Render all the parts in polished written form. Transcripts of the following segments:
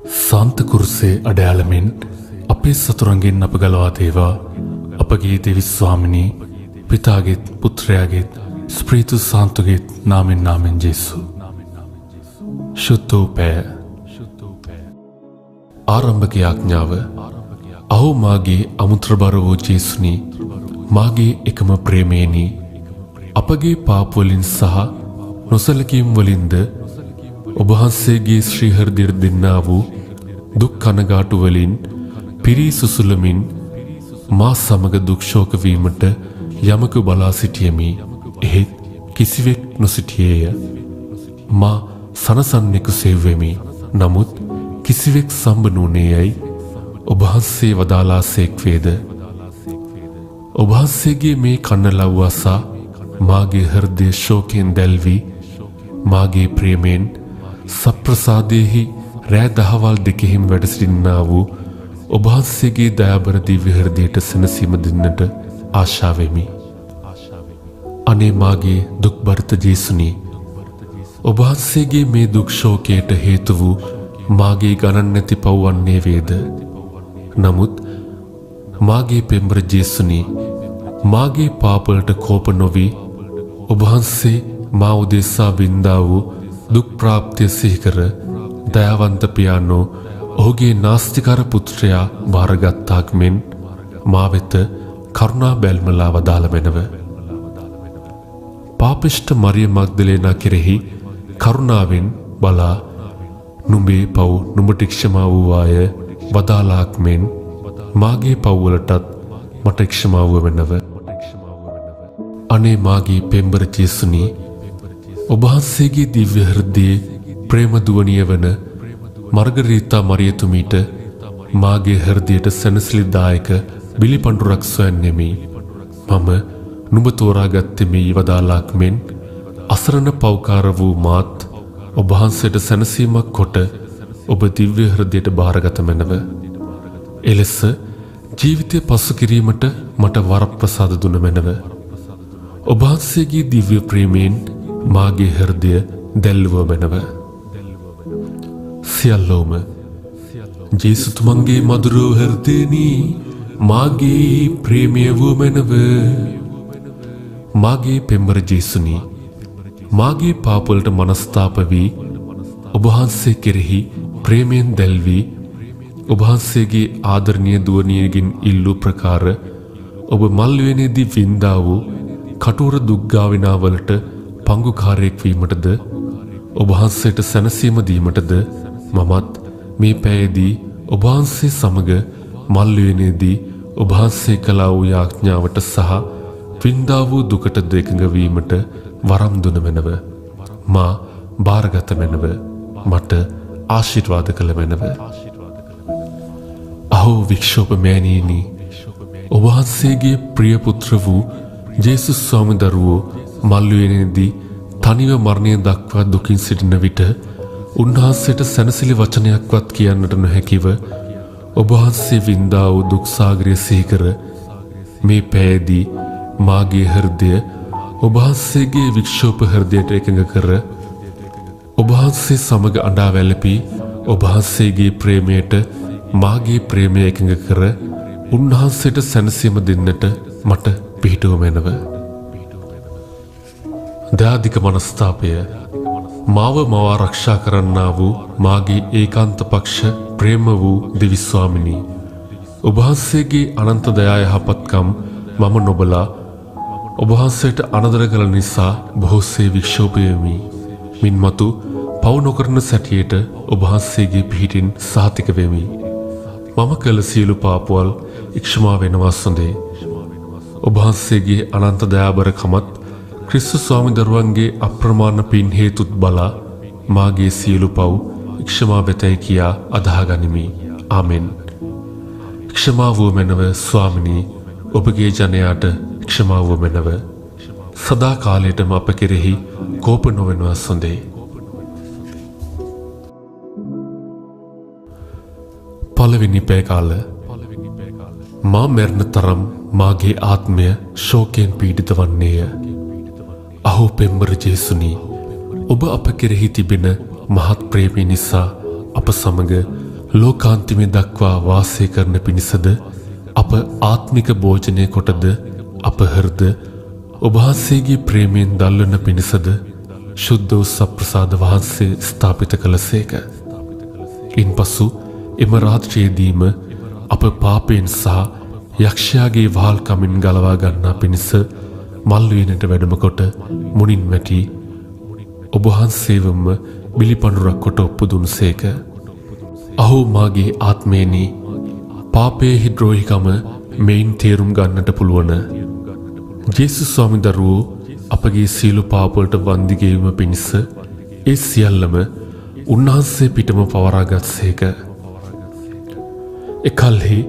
සාන්ත කුරුසේ අඩයාලමින් අපේ සතුරන්ගෙන් අප ගලවා දේවා. අපගේ දෙවි ස්වාමිනී පිතාගෙත් පුත්‍රයාගෙත් ස්ප්‍රීතු සාන්තුගෙත් නාමෙන් ජේසු. ශුද්ධෝපය ආරම්භක යාඥාව. අහෝ මාගේ අමුත්‍රබර වූ ජේසුනි, මාගේ එකම ප්‍රේමේනි, අපගේ පාපවලින් සහ නොසලකීම් වලින්ද ඔබහන්සේගේ ශ්‍රී හෘදයට දෙන්නා වූ දුක් කනගාටු වලින් පිරී සුසුලමින් මා සමග දුක් ශෝක වීමට යමක බලා සිටියමි. එහෙත් කිසිවෙක් නොසිටියේය. මා සනසන්නෙකු සෙව්වෙමි. නමුත් කිසිවෙක් සම්බ නුනේයයි ඔබහන්සේ වදාලාසේක් වේද. ඔබහන්සේගේ මේ කන්න ලව්වාසා මාගේ හෘදය ශෝකයෙන් දැල්වී මාගේ ප්‍රේමයෙන් සප්‍රසාදයෙහි රෑ දහවල් දෙකෙහිම වැඩ සිටින්නා වූ ඔබහන්සේගේ දයාබර දිව්‍ය හෘදයට සැනසීම දෙන්නට ආශාවෙමි. අනේ මාගේ දුක්බරිත ජේසුනි, ඔබහන්සේගේ මේ දුක් ශෝකයට හේතු වූ මාගේ ගණන් නැති පව් වන්නේ වේද. නමුත් මාගේ පෙම්බර ජේසුනි, මාගේ පාපවලට කෝප නොවී ඔබහන්සේ මා උදෙසා වින්දා වූ දුක් ප්‍රාප්තිය සිහිකර දයාවන්ත පියාණෝ ඔහුගේ නාස්තිකර පුත්‍රයා භාරගත්තාක් මෙන් මා වෙත කරුණා බැල්මලා වදාළ මැනව. පාපිෂ්ඨ මරිය මග්දලේනා කෙරෙහි කරුණාවෙන් බලා නුඹේ පව් නුඹට ක්ෂමා වූවාය වදාලාක් මෙන් මාගේ පව්වලටත් මට ක්ෂමා වූ මැනව. අනේ මාගේ පෙම්බර ජේසුනි, ඔබහන්සේගේ දිව්‍ය හෘදයේ ප්‍රේම දුවනිය වන මර්ගරීතා මරියතුමීට මාගේ හෘදයට සැනසිලිදායක බිලිපඬුරක් සොයන්නෙමි. මම නුඹ තෝරාගත්තේ මේ වදාලාක් මෙන් අසරණ පව්කාර වූ මාත් ඔබහන්සේට සැනසීමක් කොට ඔබ දිව්‍ය හෘදයට භාරගත මැනව. එලෙස ජීවිතය පසු කිරීමට මට වරප්‍රසාද දුන මැනව. ඔබහන්සේගේ දිව්‍ය ප්‍රේමයෙන් මාගේ හෘදය දැල්වුව මැනව. සියල්ලෝම ජේසුතුමන්ගේ මధుර හෘදයෙනි මාගේ ප්‍රේමය වූ මැනව. මාගේ පෙම්බර ජේසුනි, මාගේ පාපවලට මනස්තාප වී ඔබහන්සේ කෙරෙහි ප්‍රේමයෙන් දැල්වී ඔබහන්සේගේ ආදරණීය දුවනියගෙන් ඉල්ලූ ප්‍රකාර ඔබ මල්වැනේදී වින්දා වූ කටුර දුක්ගාවිනාවලට පංගුකාරයෙක් වීමටද ඔබහන්සේට සැනසීම දීමටද මමත් මේ පැයේදී ඔබහන්සේ සමග මල්වැනේදී ඔබහන්සේ කළා වූ යාඥාවට සහ වින්දා වූ දුකට එකඟ වීමට වරම් දුන මැනව. මා භාරගත මැනව. මට ආශිර්වාද කළ මැනව. අහෝ වික්ෂෝප මෑණියනි, ඔබහන්සේගේ ප්‍රිය පුත්‍ර වූ ජේසුස් ස්වාමි දරුවෝ මල්වැනේදී තනිව මරණය දක්වා දුකින් සිටින විට උන්වහන්සේට සැනසිලි වචනයක්වත් කියන්නට නොහැකිව ඔබහන්සේ වින්දා වූ දුක් සාගරය සිහිකර මේ පැයේදී මාගේ හෘදය ඔබහන්සේගේ වික්ෂෝප හෘදයට එකඟ කර ඔබහන්සේ සමග අඬා වැළපී ඔබහන්සේගේ ප්‍රේමයට මාගේ ප්‍රේමය එකඟ කර උන්වහන්සේට සැනසීම දෙන්නට මට පිහිටුව මැනව. දයාධික මනස්ථාපය මාව මව ආරක්ෂා කරන්නා වූ මාගේ ඒකාන්ත පක්ෂ ප්‍රේම වූ දෙවි ස්වාමිනී, ඔබහන්සේගේ අනන්ත දයා යහපත්කම් මම නොබලා ඔබහන්සේට අනදර කළ නිසා බොහෝසේ වික්ෂෝප වෙමි. මින්මතු පව් නොකරන සැටියට ඔබහන්සේගේ පිහිටින් සහතික වෙමි. මම කළ සියලු පාපවල් ඉක්ෂමා වෙනවා සොඳේ. ඔබහන්සේගේ අනන්ත දයාබරකමත් ක්‍රිස්තුස් ස්වාමි දරුවන්ගේ අප්‍රමාණ පින් හේතුත් බලා මාගේ සියලු පව් ඉක්ෂමා වෙතයි කියා අදහා ගනිමි. ආමෙන්. ක්ෂමා වූ මැනව ස්වාමිනී, ඔබගේ ජනයාට ක්ෂමා වූ මැනව. සදා කාලයටම අප කෙරෙහි කෝප නොවෙනවා සොඳේ. පළවෙනි පැයකාල. මා මැරෙන තරම් මාගේ ආත්මය ශෝකයෙන් පීඩිත වන්නේය. අහෝ පෙම්බර ජේසුනි, ඔබ අප කෙරෙහි තිබෙන මහත් ප්‍රේමය නිසා අප සමග ලෝකාන්තිමේ දක්වා වාසය කරන පිණිසද අප ආත්මික භෝජනය කොටද අප හෘද ඔබ වහන්සේගේ ප්‍රේමයෙන් දල්වන පිණිසද ශුද්ධ වූ සප්‍රසාද වහන්සේ ස්ථාපිත කළසේක. ඉන්පසු එම රාත්‍රියේදීම අප පාපයෙන් සහ යක්ෂයාගේ වහල්කමින් ගලවා ගන්නා පිණිස මල්වීනට වැඩම කොට මුණින් වැටි ඔබ වහන්සේවම බිලිපඬුරක් කොට ඔප්පු දුන්සේක. අහෝ මාගේ ආත්මේනි, පාපයේ ද්‍රෝහිකම මෙයින් තේරුම් ගන්නට පුළුවන්. ජේසුස් ස්වාමීන් දරුවෝ අපගේ සියලු පාප වලට වන්දි ගෙවීම පිණිස ඒ සියල්ලම උන්වහන්සේ පිටම පවරාගත්සේක. එකල්හි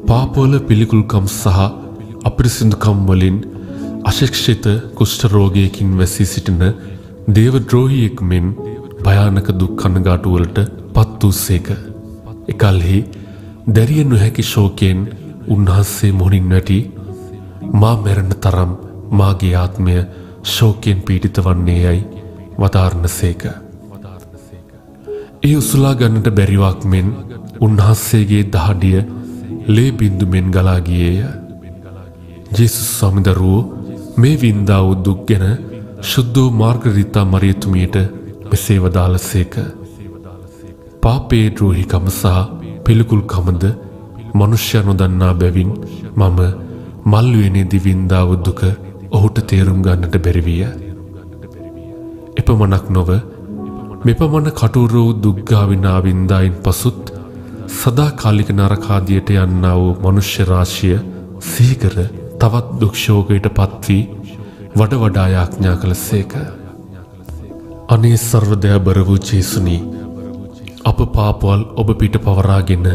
පාපවල පිළිකුල්කම් සහ අපිරිසිදුකම් වලින් අශික්ෂිත කුෂ්ඨ රෝගයකින් වැසී සිටින දේවද්‍රෝහියෙක් මෙන් භයානක දුක් කනගාටු වලට පත් වූසේක. එකල්හි දැරිය නොහැකි ශෝකයෙන් උන්වහන්සේ මුහුණින් වැටි මා මැරෙන තරම් මාගේ ආත්මය ශෝකයෙන් පීඩිත වන්නේ යයි වදාරනසේක. ඒ උසුලා ගන්නට බැරිවක් මෙන් උන්වහන්සේගේ දහඩිය ලේ බින්දු මෙන් ගලා ගියේය. ජේසුස් ස්වාමීන් දරුවෝ මේ වින්දා වූ දුක් ගැන ශුද්ධ වූ මාර්ගරිතා මරියතුමියට මෙසේ වදාළසේක. පාපයේ ද්‍රෝහිකම සහ පිළිකුල්කමද මනුෂ්‍ය නොදන්නා බැවින් මම මල්වේනේදී වින්දා වූ දුක ඔහුට තේරුම් ගන්නට බැරි විය. එපමණක් නොව මෙපමණ කටුර වූ දුක්ගා විනා වින්දායින් පසුත් සදාකාලික නරකාදියට යන්නා වූ මනුෂ්‍ය රාශිය සීකර තවත් දුක්ෂෝගයට පත්වී වඩ වඩා යාඥා කළසේක. අනේ සර්වදයාබර වූ ජේසුනි, අප පාපවල් ඔබ පිට පවරාගෙන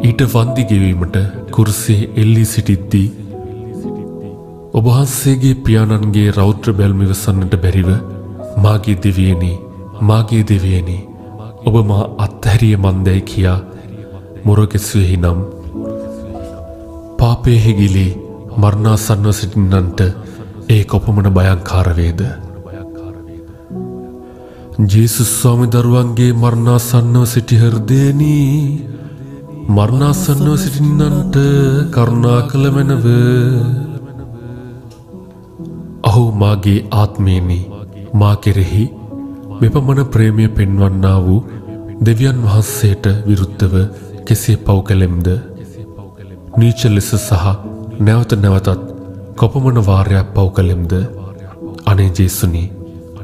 ඊට වන්දි ගෙවීමට කුරුසියේ එල්ලී සිටිද්දී ඔබ වහන්සේගේ පියාණන්ගේ රෞද්‍ර බැල්ම ඉවසන්නට බැරිව මාගේ දෙවියනි ඔබ මා අත්හැරිය මන්දැයි කියා මුරගැසුවෙහි නම් පාපයේ හිගිලි මරණාසන්නව සිටින්නන්ට ඒ කොපමණ භයංකාර වේද. ජේසුස් ස්වාමීන් දරුවන්ගේ මරණාසන්නව සිටි හෘදයනි, මරණාසන්නව සිටින්නන්ට කරුණා කළ මැනව. අහෝ මාගේ ආත්මේනි, මා කෙරෙහි මෙපමණ ප්‍රේමය පෙන්වන්නා වූ දෙවියන් වහන්සේට විරුද්ධව කෙසේ පව් කළෙම්ද? නීච ලෙස සහ නැවත නැවතත් කොපමණ වාරයක් පව් කළෙම්ද? අනේ ජේසුනි,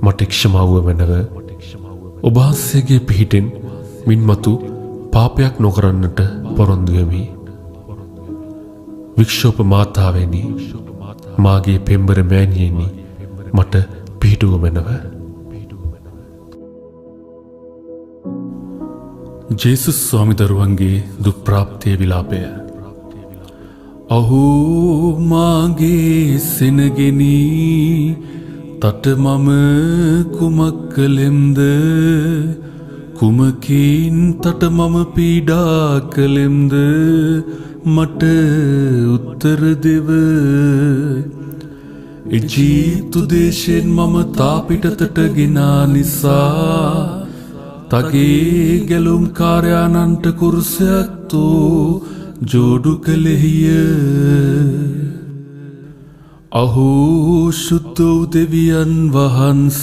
මට ක්ෂමාව මැනව. ඔබ වහන්සේගේ පිහිටෙන් මින්මතු පාපයක් නොකරන්නට පොරොන්දු වෙමි. වික්ෂෝප මාතාවෙනි, මාගේ පෙම්බර මෑණියනි, මට පිහිටුව මැනව. ජේසුස් ස්වාමීන් දරුවන්ගේ දුප්‍රාප්තිය විලාපය. අහෝ මාගේ සෙනගෙනි, තට මම කුමක් කළෙම්ද? කුමකින් තට මම පීඩා කළෙම්ද? මට උත්තර දෙව. ඉජිප්තු දේශයෙන් මම තාපිටතට ගෙනා නිසා තගේ ගැලුම් කාර්යානන්ට කුරුසයක් තෝ ජෝඩු කළෙහිය. අහෝ ශුද්ධ වූ දෙවියන් වහන්ස,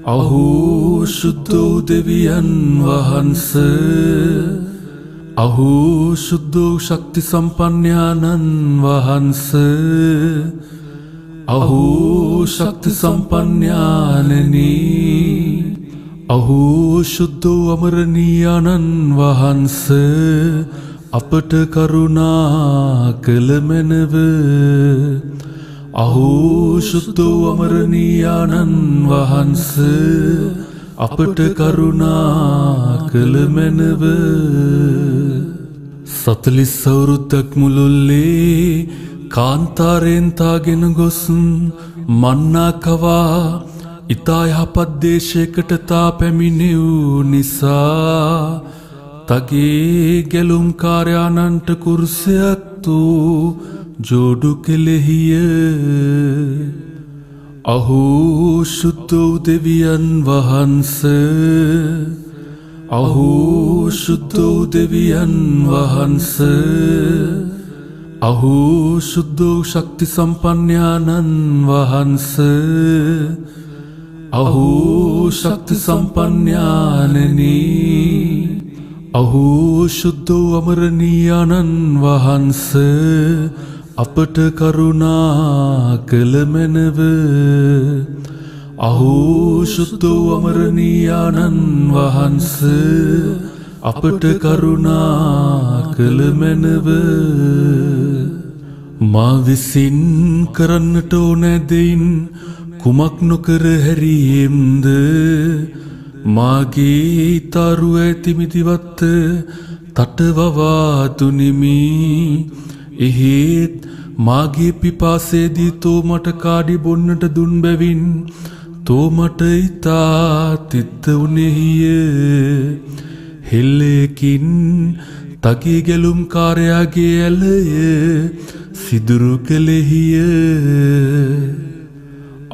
අහෝ ශුද්ධ වූ දෙවියන් වහන්ස, අහෝ ශුද්ධ වූ ශක්ති සම්පන්නයාණන් වහන්ස, අහෝ ශක්ති සම්පන්නයාණනි, අහෝ ශුද්ධ වූ අමරණීයාණන් වහන්ස, අපට කරුණා කළ මැනව. අහෝ ශුද්ධ වූ අමරණීයාණන් වහන්ස, අපට කරුණා කළ මැනව. 40 අවුරුද්දක් මුළුල්ලේ කාන්තාරයෙන් තාගෙන ගොස් මන්නා කවා ඉතා යහපත් දේශයකට තා පැමිණෙව් නිසා තගේ ගැලුම් කාර්යානන්ට කුරුසයක් තෝ ජෝඩු කෙලෙහිය. අහෝ ශුද්ධ වූ දෙවියන් වහන්ස, අහෝ සුද්ධෝ දෙවියන් වහන්ස අහෝ සුද්ධෝ ශක්ති සම්පන්නයාණන් වහන්ස අහෝ ශක්ති සම්පන්නයාණනි අහෝ සුද්ධෝ අමරණීයාණන් වහන්ස අපට කරුණා කළ මැනව අහෝ සුද්ධෝ අමරණීයාණන් වහන්ස අපට කරුණා කළ මැනව මා විසින් කරන්නට ඕනෑ දෙයින් කුමක් නොකර හැරියෙම්ද මාගේ තරු ඇති මිදිවත්ත තටවවා දුනිමි එහෙත් මාගේ පිපාසයේදී තෝ මට කාඩි බොන්නට දුන් බැවින් තෝ මට ඉතා තිත්ත උනේහිය හෙල්ලයකින් තගේ ගැලුම් කාරයාගේ ඇලය සිදුරු කළෙහිය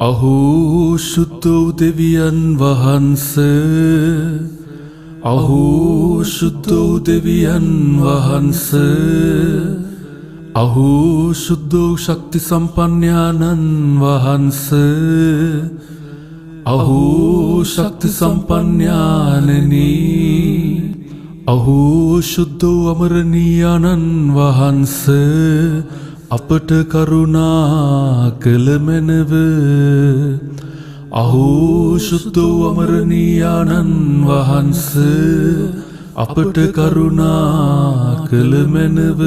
අහෝ සුද්ධෝ දෙවියන් වහන්ස අහෝ සුද්ධෝ දෙවියන් වහන්ස අහෝ සුද්ධෝ ශක්ති සම්පන්නයාණන් වහන්ස අහෝ ශක්ති සම්පන්නයාණනි අහෝ සුද්ධෝ අමරණීයාණන් වහන්ස අපට කරුණා කළ මැනව අහෝ සුද්ධෝ අමරණීයාණන් වහන්ස අපට කරුණා කළ මැනව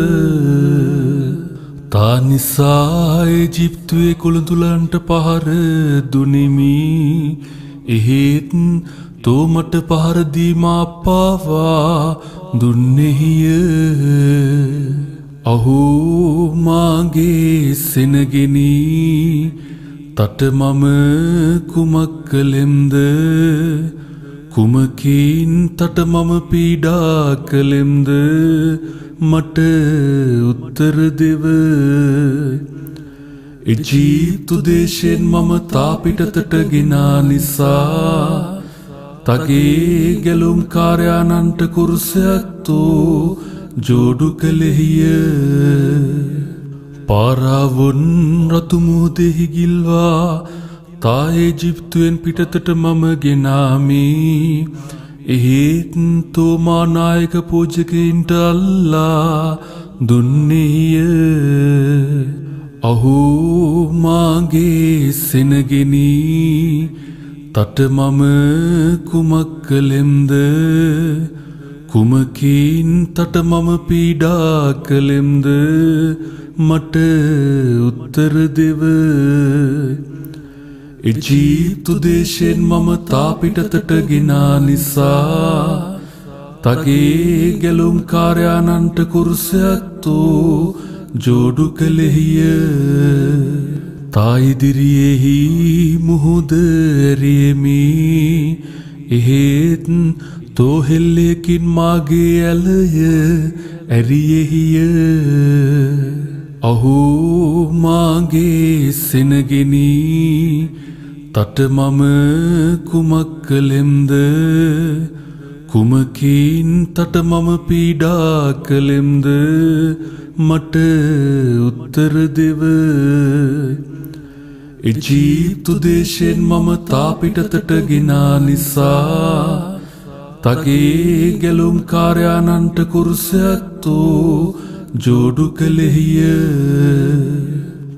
තා නිසා ඊජිප්තුවේ කුළුඳුලන්ට පහර දුනිමි එහෙත් තෝ මට පහර දීමා පාවා දුන්නේහිය අහෝ මාගේ සෙනගෙනි තට මම කුමක් කළෙම්ද කුමකින් තට මම පීඩා කළෙම්ද මට උත්තර දෙව ඊජිප්තු දේශයෙන් මම තාපිටතට ගෙනා නිසා තගේ ගැලුම් කාර්යානන්ට කුරුසයක් තෝ ජෝඩු කළෙහිය පාරාවොන් රතු මුහුදෙහි ගිල්වා තා ඊජිප්තුවෙන් පිටතට මම ගෙනාමි එහෙත් තෝ මා නායක පූජකයින්ට අල්ලා දුන්නේය අහෝ මාගේ සෙනගෙනි තට මම කුමක් කළෙම්ද කුමකින් තට මම පීඩා කළෙම්ද මට උත්තර දෙව ඊජිප්තු දේශයෙන් මම තාපිටතට ගෙනා නිසා තගේ ගැලුම් කාර්යානන්ට කුරුසයක් තෝ ජෝඩු කළෙහිය තා ඉදිරියෙහි මුහුද ඇරියෙමි එහෙත් තෝ හෙල්ලයකින් මාගේ ඇලය ඇරියෙහිය අහෝ මාගේ සෙනගෙනි තට මම කුමක් කළෙම්ද කුමකින් තට මම පීඩා කළෙම්ද මට උත්තර දෙව ඊජිප්තු දේශයෙන් මම තාපිටතට ගෙනා නිසා තගේ ගැලුම් කාර්යානන්ට කුරුසයක් තෝ ජෝඩු කළෙහිය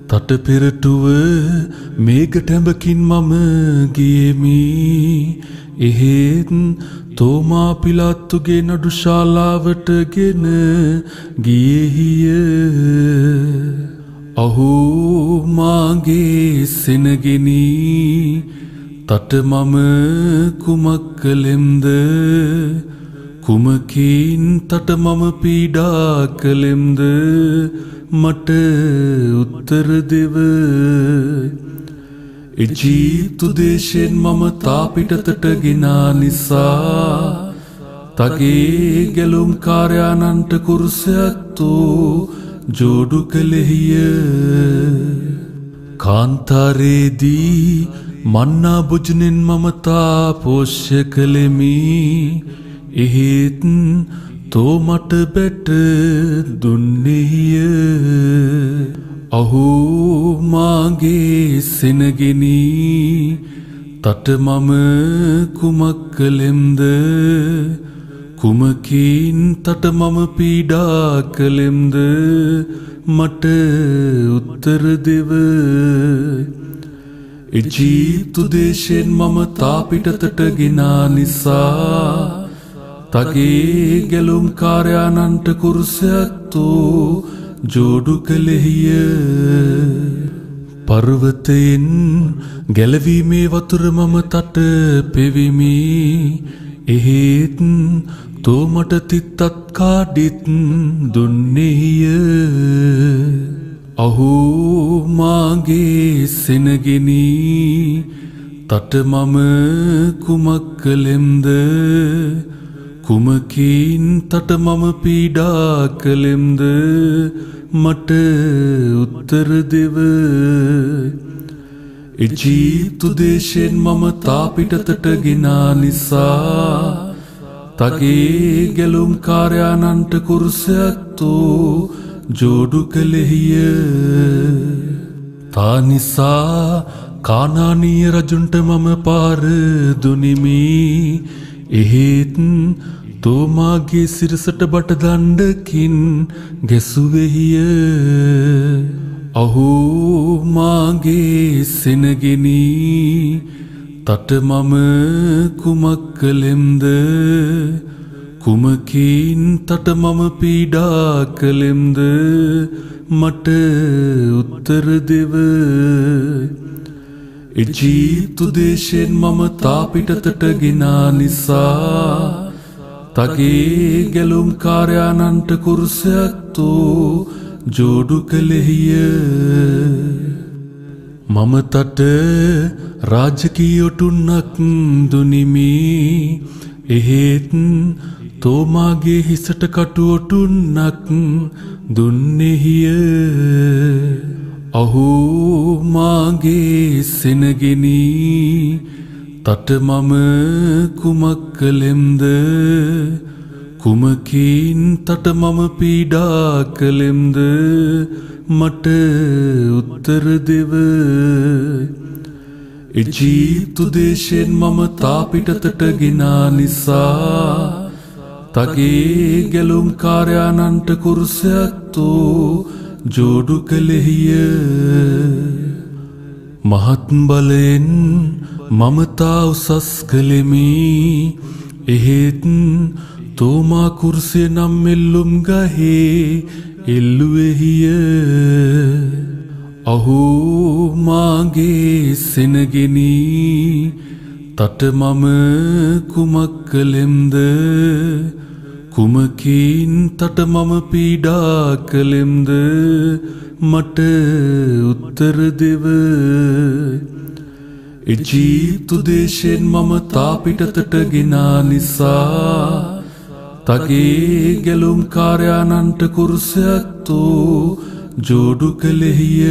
තට පෙරටුව මේඝටැඹකින් මම ගියෙමි එහෙත් තෝ මා පිලාතුගේ නඩු ශාලාවට ගෙන ගියෙහිය අහෝ මාගේ සෙනගෙනි තට මම කුමක් කළෙම්ද කුමකින් තට මම පීඩා කළෙම්ද මට උත්තර දෙව ඊජිප්තු දේශයෙන් මම තාපිටතට ගෙනා නිසා තගේ ගැලුම් කාර්යානන්ට කුරුසයක් තෝ ජෝඩු කළෙහිය කාන්තාරේදී මන්නා භෝජනෙන් මම තා පෝෂ්‍ය කළෙමි එහෙත් තෝ මට බැට දුන්නේය. අහෝ මාගේ සෙනගෙනි තට මම කුමක් කළෙම්ද? කුමකින් තට මම පීඩා කළෙම්ද? මට උත්තර දෙව. ඉජිප්තු දේශයෙන් මම තාපිටතට ගෙනා නිසා තගේ ගැලුම් කාර්යානන්ට කුරුසයක් තෝ ජෝඩු කළෙහිය. පර්වතයෙන් ගැලවීමේ වතුර මම තට පෙවිමි. එහෙත් තෝ මට තිත්තත් කාඩිත් දුන්නේය. අහෝ මාගේ සෙනගෙනි තට මම කුමක් කළෙම්ද? කුමකින් තට මම පීඩා කළෙම්ද? මට උත්තර දෙව. ඉජිප්තු දේශයෙන් මම තාපිටතට ගෙනා නිසා තගේ ගැලුම් කාර්යානන්ට කුරුසයක් තෝ ජෝඩු කළෙහිය. තා නිසා කානානීය රජුන්ට මම පාර දුනිමි. එහෙත් තෝ මාගේ සිරසට බට දණ්ඩකින් ගැසුවෙහිය. අහෝ මාගේ සෙනගෙනි තට මම කුමක් කළෙම්ද? කුමකින් තට මම පීඩා කළෙම්ද? මට උත්තර දෙව. ඉජිප්තු දේශයෙන් මම තාපිටතට ගෙනා නිසා තගේ ගැලුම් කාර්යානන්ට කුරුසයක් තෝ ජෝඩු කළෙහිය. මම තට රාජකීය ඔටුන්නක් දුනිමි. එහෙත් තෝ මාගේ හිසට කටු ඔටුන්නක් දුන්නේහිය. අහෝ මාගේ සෙනගෙනි තට මම කුමක් කළෙම්ද? කුමකින් තට මම පීඩා කළෙම්ද? මට උත්තර දෙව. ඉජිප්තු දේශයෙන් මම තාපිටතට ගෙනා නිසා තගේ ගැලුම් කාර්යානන්ට කුරුසයක් තෝ ජෝඩු කළෙහිය. මහත් බලයෙන් මම තා උසස් කළෙමි. එහෙත් තෝ මා කුරුසය නම් එල්ලුම් ගහේ එල්ලුවෙහිය. අහෝ මාගේ සෙනගෙනි තට මම කුමක් කළෙම්ද? කුමකින් තට මම පීඩා කළෙම්ද? මට උත්තර දෙව. ඉජිප්තු දේශයෙන් මම තාපිටතට ගෙනා නිසා තගේ ගැලුම් කාර්යානන්ට කුරුසයක් තෝ ජෝඩු කළෙහිය.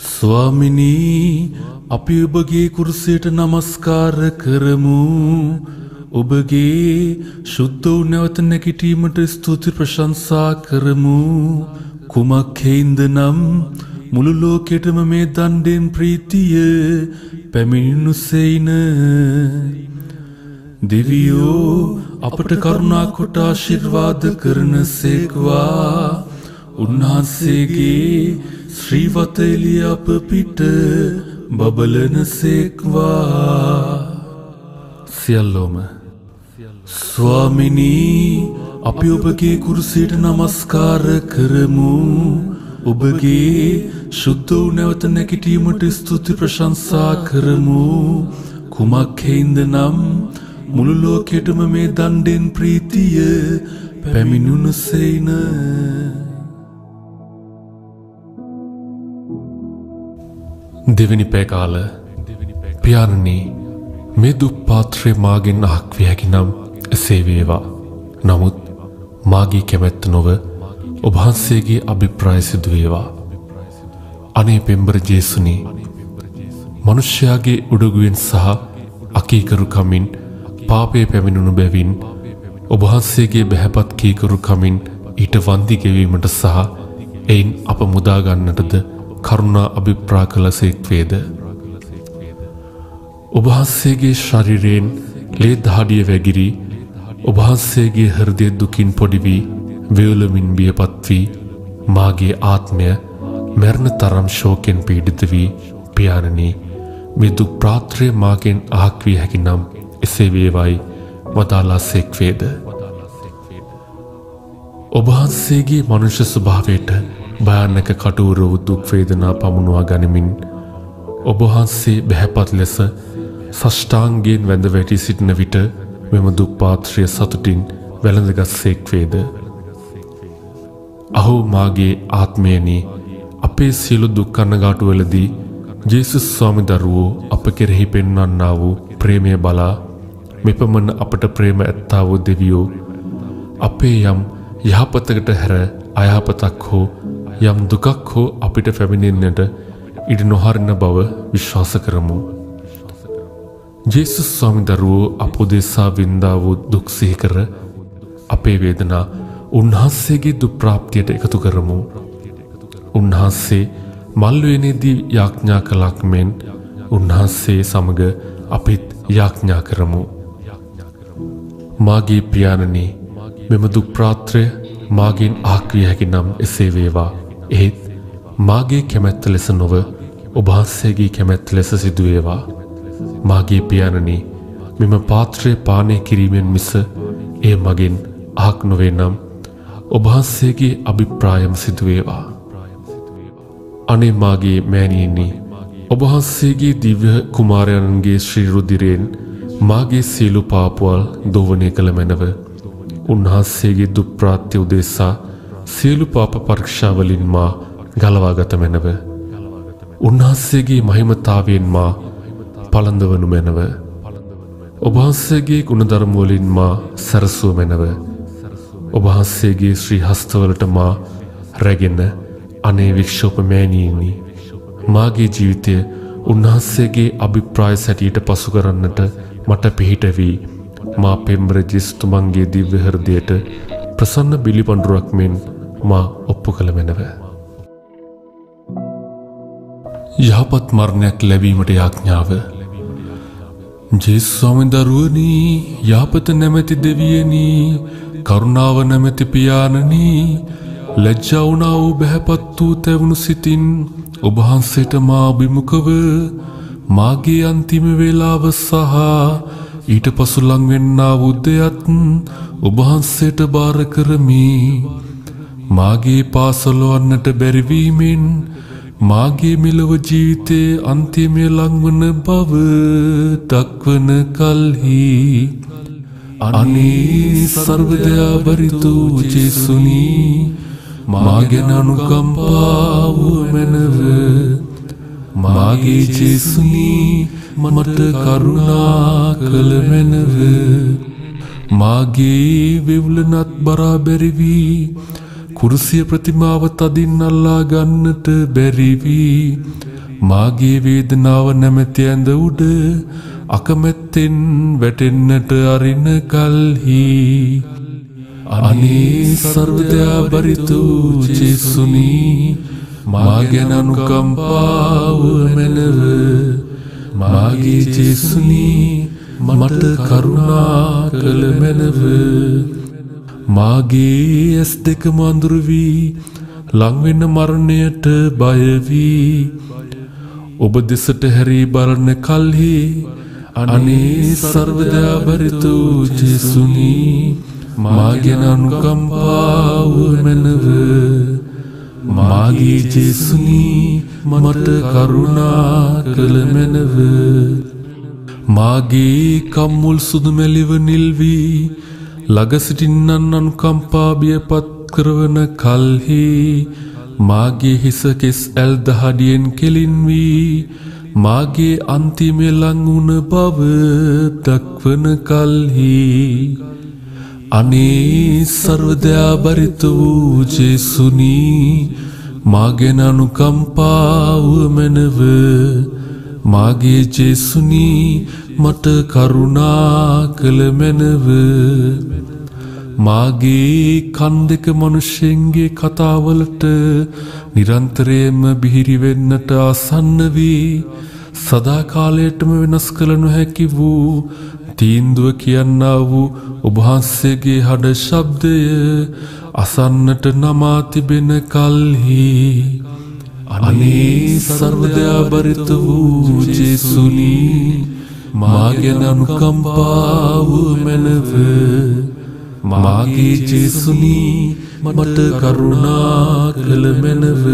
ස්වාමිනී අපි ඔබගේ කුරුසයට නමස්කාර කරමු. ඔබගේ ශුද්ධ වූ නැවත නැගිටීමට ස්තුති ප්‍රශංසා කරමු. කුමක් හේින්ද නම් මුළු ලෝකෙටම මේ දණ්ඩෙන් ප්‍රීතිය පැමිණුසෙයින. දෙවියෝ අපට කරුණා කොට ආශිර්වාද කරන සේක්වා. උන්වහන්සේගේ ශ්‍රීවත එළිය අප පිට බබලන සේක්වා. සියල්ලෝම ස්වාමිනී අපි ඔබගේ කුරුසයට නමස්කාර කරමු. ඔබගේ ශුද්ධ වූ නැවත නැගිටීමට ස්තුති ප්‍රශංසා කරමු. කුමක් හේින්ද නම් මුළු ලෝකෙටම මේ දණ්ඩෙන් ප්‍රීතිය පැමිණුණසෙයින. දෙවැනි පැකාල පියාණනි මේ දුප්පාත්‍රය මාගෙන් අහක් විය හැකි නම් එසේ වේවා. නමුත් මාගේ කැමැත්ත නොව ඔබ වහන්සේගේ අභිප්‍රාය සිදු වේවා. අනේ පෙම්බර ජේසුනි, මනුෂ්‍යයාගේ උඩගුවෙන් සහ අකීකරුකමින් පාපයේ පැමිණුණු බැවින් ඔබ වහන්සේගේ බැහැපත් කීකරු කමින් ඊට වන්දි ගෙවීමට සහ එයින් අප මුදා ගන්නටද කරුණා අභිප්‍රාය කළසේක් වේද. ඔබ වහන්සේගේ ශරීරයෙන් ලේ දහඩිය වැගිරි ඔබ වහන්සේගේ හෘදය දුකින් පොඩි වී වේලමින් බියපත් වී මාගේ ආත්මය මරණ තරම් ශෝකෙන් පීඩිත වී පියාණනි මේ දුක් ප්‍රාත්‍රය මාගෙන් අහක් විය හැකි නම් එසේ වේවායි වදාළාසේක් වේද. ඔබ වහන්සේගේ මනුෂ්‍ය ස්වභාවයට භයානක කටුර වූ දුක් වේදනා පමුණවා ගනිමින් ඔබ වහන්සේ බැහැපත් ලෙස සෂ්ටාංගයෙන් වැඳ වැටි සිටින විට මෙම දුක් පාත්‍රය සතුටින් වැළඳගත්සේක් වේද. අහෝ මාගේ ආත්මයනි අපේ සියලු දුක් කනගාටුවලදී ජේසුස් ස්වාමි දරුවෝ අප කෙරෙහි පෙන්වන්නා වූ ප්‍රේමය බලා මෙපමණ අපට ප්‍රේම ඇත්තා වූ දෙවියෝ අපේ යම් යහපතකට හැර අයහපතක් හෝ යම් දුකක් හෝ අපිට පැමිණෙන්නට ඉඩ නොහරින බව විශ්වාස කරමු. ජේසුස් ස්වාමි දරුවෝ අප උදෙසා වින්දා වූ දුක් සිහි කර අපේ වේදනා උන්වහන්සේගේ දුක් ප්‍රාප්තියට එකතු කරමු. උන්වහන්සේ මල්වේනේදී යාඥා කළක් මෙන් උන්වහන්සේ සමග අපිත් යාඥා කරමු. මාගේ පියාණනි මෙම දුක් ප්‍රාත්‍රය මාගෙන් අහක් විය හැකි නම් එසේ වේවා. එහෙත් මාගේ කැමැත්ත ලෙස නොව ඔබ වහන්සේගේ කැමැත්ත ලෙස සිදු වේවා. මාගේ පියාණනි මෙම පාත්‍රය පානය කිරීමෙන් මිස එය මගෙන් අහක් නොවේ නම් ඔබ වහන්සේගේ අභිප්‍රායම සිදු වේවා. අනේ මාගේ මෑණියනි ඔබ වහන්සේගේ දිව්‍ය කුමාරයන්ගේ ශ්‍රී රුධිරයෙන් මාගේ සියලු පාපවල් දෝවනය කළ මැනව. උන්වහන්සේගේ දුක් ප්‍රාත්‍ය උදෙසා සියලු පාප පරීක්ෂාවලින් මා ගලවාගත මැනව. උන්වහන්සේගේ මහිමතාවයෙන් මා පළඳවනු මැනව. ඔබ වහන්සේගේ ගුණධර්ම වලින් මා සැරසුව මැනව. ඔබ වහන්සේගේ ශ්‍රී හස්තවලට මා රැගෙන අනේ වික්ෂෝප මෑණියනි මාගේ ජීවිතය උන්වහන්සේගේ අභිප්‍රාය සැටියට පසු කරන්නට මට පිහිට වී මා පෙම්බර ජේසුතුමන්ගේ දිව්‍ය හෘදයට ප්‍රසන්න බිලිපඬුරක් මෙන් මා ඔප්පු කළ මැනව. යහපත් මරණයක් ලැබීමට යාඥාව. ජේසුස් ස්වාමීන් දරුවනි යහපත නැමැති දෙවියනි කරුණාව නැමැති පියාණනි ලැජ්ජා වුණා වූ බැහැපත් වූ තැවුණු සිතින් ඔබ වහන්සේට මා අභිමුඛව මාගේ අන්තිම වේලාව සහ ඊට පසු ලං වෙන්නා වූ දෙයත් ඔබ වහන්සේට බාර කරමි. මාගේ පාසලවන්නට බැරි වීමෙන් මාගේ මෙලොව ජීවිතයේ අන්තිමය ලංවන බව දක්වන කල්හි අනේ සර්වදයාබරිතු ජේසුනි මාගෙන අනුකම්පාව මැනව. මාගේ ජේසුනි මට කරුණා කළ මැනව. මාගේ වෙවුලනත් බරා බැරි වී කුරුසිය ප්‍රතිමාව තදින් අල්ලා ගන්නට බැරි වී මාගේ වේදනාව නැමැති ඇඳ උඩ අකමැත්තෙන් වැටෙන්නට අරින කල්හි අනේ සර්වදයාබරිතු ජේසුනි මාගෙන අනුකම්පාව මැනව. මාගේ ජේසුනි මට කරුණා කළ මැනව. මාගේ ඇස් දෙකම අඳුරු වී ලංවෙන මරණයට බය වී ඔබ දෙසට හැරී බලන කල්හි අනේ සර්වදයාබරිතු ජේසුනි මාගෙන අනුකම්පාව මැනව. මාගේ ජේසුනි මට කරුණා කළ මැනව. මාගේ කම්මුල් සුදු මැලිව නිල් වී ළඟ සිටින්නන් අනුකම්පා බියපත් කරවන කල්හි මාගේ හිස කෙස් ඇල් දහඩියෙන් කෙලින් වී මාගේ අන්තිමේ ලං වුණ බව දක්වන කල්හි අනේ සර්වදයාබරිත වූ ජේසුනි මාගෙන අනුකම්පාව මැනව. මාගේ ජේසුනි මට කරුණා කළ මැනව. මාගේ කන් දෙක මනුෂ්‍යයන්ගේ කතාවලට නිරන්තරයෙන්ම බිහිරි වෙන්නට ආසන්න වී සදාකාලයටම වෙනස් කළ නොහැකි වූ තීන්දුව කියන්නා වූ ඔබ වහන්සේගේ හඬ ශබ්දය අසන්නට නමා තිබෙන කල්හි අනේ සර්වදයා බරිත වූ ජේසුනි මා ගැන අනුකම්පාව මැනව. මාගේ ජේසුනි මට කරුණා කළ මැනව.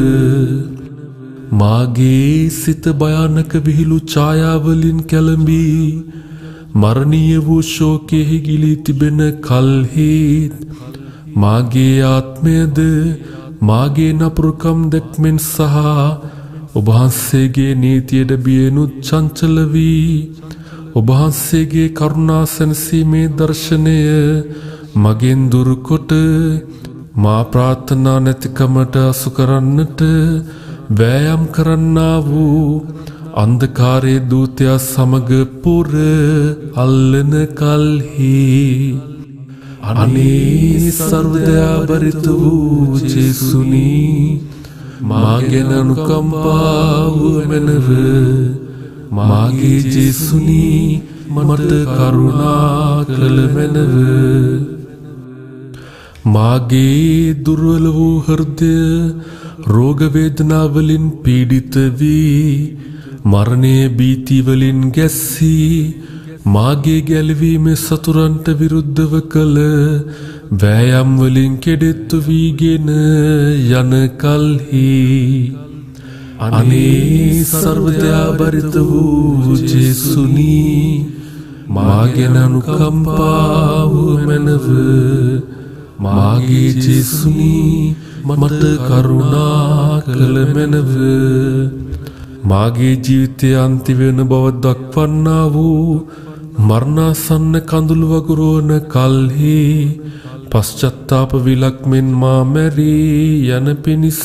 මාගේ සිත භයානක විහිළු ඡායාවලින් කැළඹී මරණීය වූ ශෝකයෙහි ගිලී තිබෙන කල්හි මාගේ ආත්මයද මාගේ නපුරුකම් දැක්මෙන් සහ ඔබ වහන්සේගේ නීතියට බියනුත් චංචල වී ඔබ වහන්සේගේ කරුණා සැනසීමේ දර්ශනය මගෙන් දුරුකොට මා ප්‍රාර්ථනා නැතිකමට අසු කරන්නට වෑයම් කරන්නා වූ අන්ධකාරයේ දූතයා සමග පුර අල්ලන කල්හි අනේ සර්වදයා බරිත වූ ජේසුනි මා ගැන අනුකම්පාව මැනව. මාගේ ජේසුනි මට කරුණා කළ මැනව. මාගේ දුර්වල වූ හෘදය රෝග වේදනාවලින් පීඩිත වී මරණයේ භීතිවලින් ගැස්සී මාගේ ගැලවීමේ සතුරන්ට විරුද්ධව කළ වෑයම් වලින් කෙඩෙත්තු වීගෙන යන කල්හි අනේ සර්වදයා බරිත වූ ජේසුනි මා ගැන අනුකම්පාව මැනව. මාගේ ජේසුනි මට කරුණා කළ මැනව. මාගේ ජීවිතයේ අන්ති වෙන බව දක්වන්නා වූ මරණාසන්න කඳුළු වගුරුවන කල්හි පශ්චත්තාප විලක් මෙන් මා මැරී යන පිණිස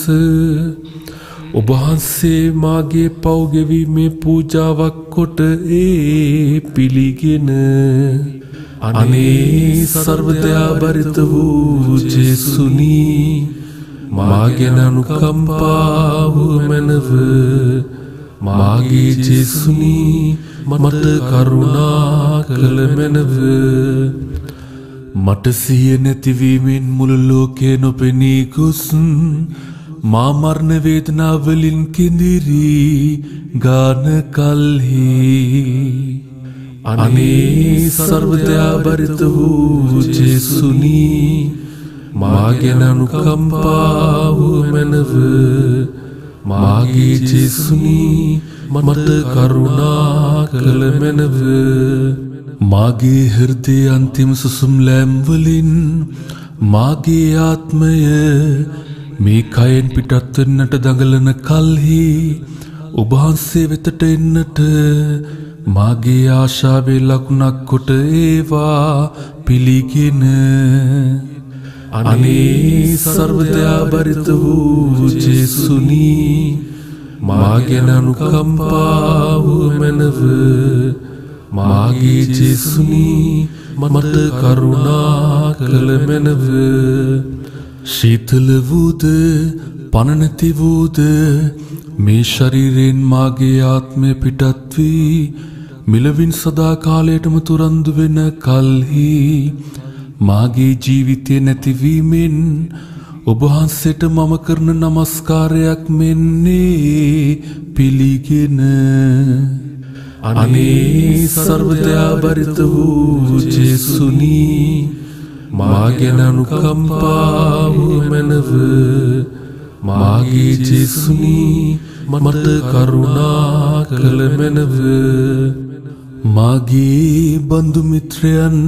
ඔබ වහන්සේ මාගේ පව් ගෙවීමේ පූජාවක් කොට ඒ පිළිගෙන අනේ සර්වදයා බරිත වූ ජේසුනි මා ගැන අනුකම්පාව මැනව. මාගේ ජේසුනි මට කරුණා කළ මැනව. මට සිහිය නැතිවීමෙන් මුළු ලෝකේ නොපෙනී ගොස් මා මරණ වේදනාවලින් කිඳිරි ගාන කල්හි අනේ සර්වදයා බරිත වූ ජේසුනි මා ගැන අනුකම්පාව මැනව. මාගේ ජේසුනි මට කරුණා කළ මැනව. මාගේ හෘදයේ අන්තිම සුසුම් ලෑම් වලින් මාගේ ආත්මය මේ කයෙන් පිටත් වෙන්නට දඟලන කල්හි ඔබ වහන්සේ වෙතට එන්නට මාගේ ආශාවේ ලකුණක් කොට ඒවා පිළිගෙන අනේ සර්වදයා බරිත වූ ජේසුනි මා ගැන අනුකම්පාව මැනව. මාගේ ජේසුනි මට කරුණා කළ මැනව. ශීතල වූද පණ නැති වූද මේ ශරීරයෙන් මාගේ ආත්මය පිටත් වී මිලවින් සදා කාලයටම තුරන්දු වෙන කල්හි මාගේ ජීවිතය නැතිවීමෙන් ඔබ වහන්සේට මම කරන නමස්කාරයක් මෙන්නේ පිළිගෙන අනේ සර්වදයා බරිත වූ ජේසුනි මා ගැන අනුකම්පාව මැනව. මාගේ ජේසුනි මට කරුණා කළ මැනව. මාගේ බන්දු මිත්‍රයන්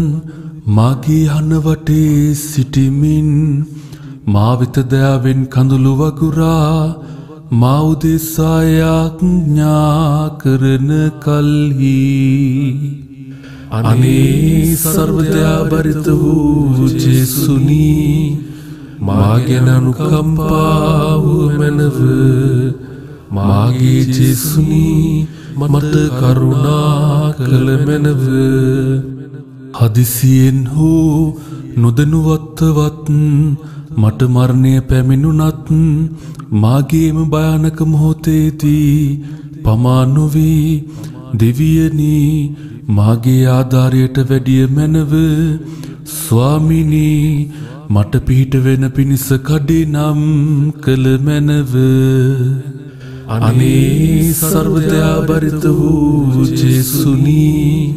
මාගේ හන වටේ සිටිමින් මා වෙත දයාවෙන් කඳුළු වගුරා මා උදෙසා යාඥා කරන කල්හි අනේ සර්වදයා බරිත වූ ජේසුනි මා ගැන අනුකම්පාව මැනව. මාගේ ජේසුනි මට කරුණා කළ මැනව. හදිසියෙන් හෝ නොදැනුවත්වත් මට මරණය පැමිණුණත් මාගේම භයානක මොහොතේදී පමා නොවී දෙවියනි මාගේ ආධාරයට වැඩිය මැනව. ස්වාමිනී මට පිහිට වෙන පිණිස කඩිනම් කළ මැනව. අනේ සර්වදයා බරිත වූ ජේසුනි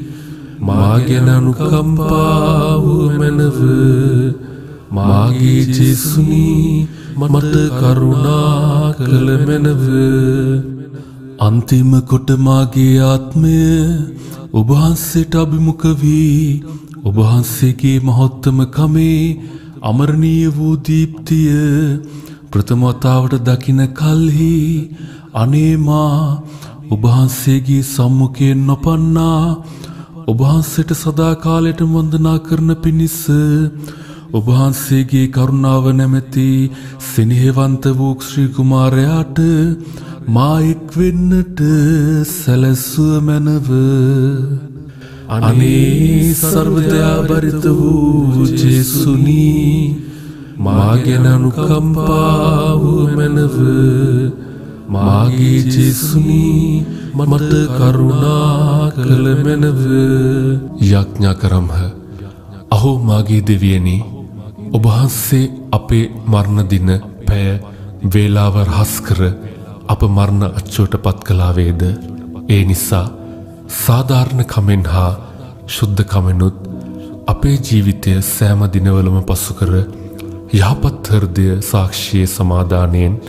මාගෙන අනුකම්පාව මැනව. මාගේ ජේසුනි මට කරුණා කළ මැනව. අන්තිම කොට මාගේ ආත්මය ඔබවහන්සේට අභිමුඛ වී ඔබවහන්සේගේ මහෝත්තම කමේ අමරණීය වූ දීප්තිය ප්‍රථම වතාවට දකින කල්හි අනේ මා ඔබවහන්සේගේ සම්මුඛයෙන් නොපන්නා ඔබවහන්සේට සදා කාලයට වන්දනා කරන පිණිස ඔබවහන්සේගේ කරුණාව නැමැති සෙනෙහවන්ත වූ ශ්‍රී කුමාරයාට මා එක් වෙන්නට සැලැස්සුව මැනව. අනේ සර්වදයා බරිත වූ ජේසුනි මාගෙන අනුකම්පාව මැනව. මාගේ ජේසුනි මට කරුණා කළ මැනව. යාඥා කරම්හ. අහෝ මාගේ දෙවියනි, ඔබවහන්සේ අපේ මරණ දින පැය වේලාව රහස් කර අප මරණ අච්චුවට පත් කළා වේද? ඒ නිසා සාධාරණ කමෙන් හා ශුද්ධ කමෙනුත් අපේ ජීවිතය සෑම දිනවලම පසු කර යහපත් හෘදය සාක්ෂියේ සමාදානයෙන්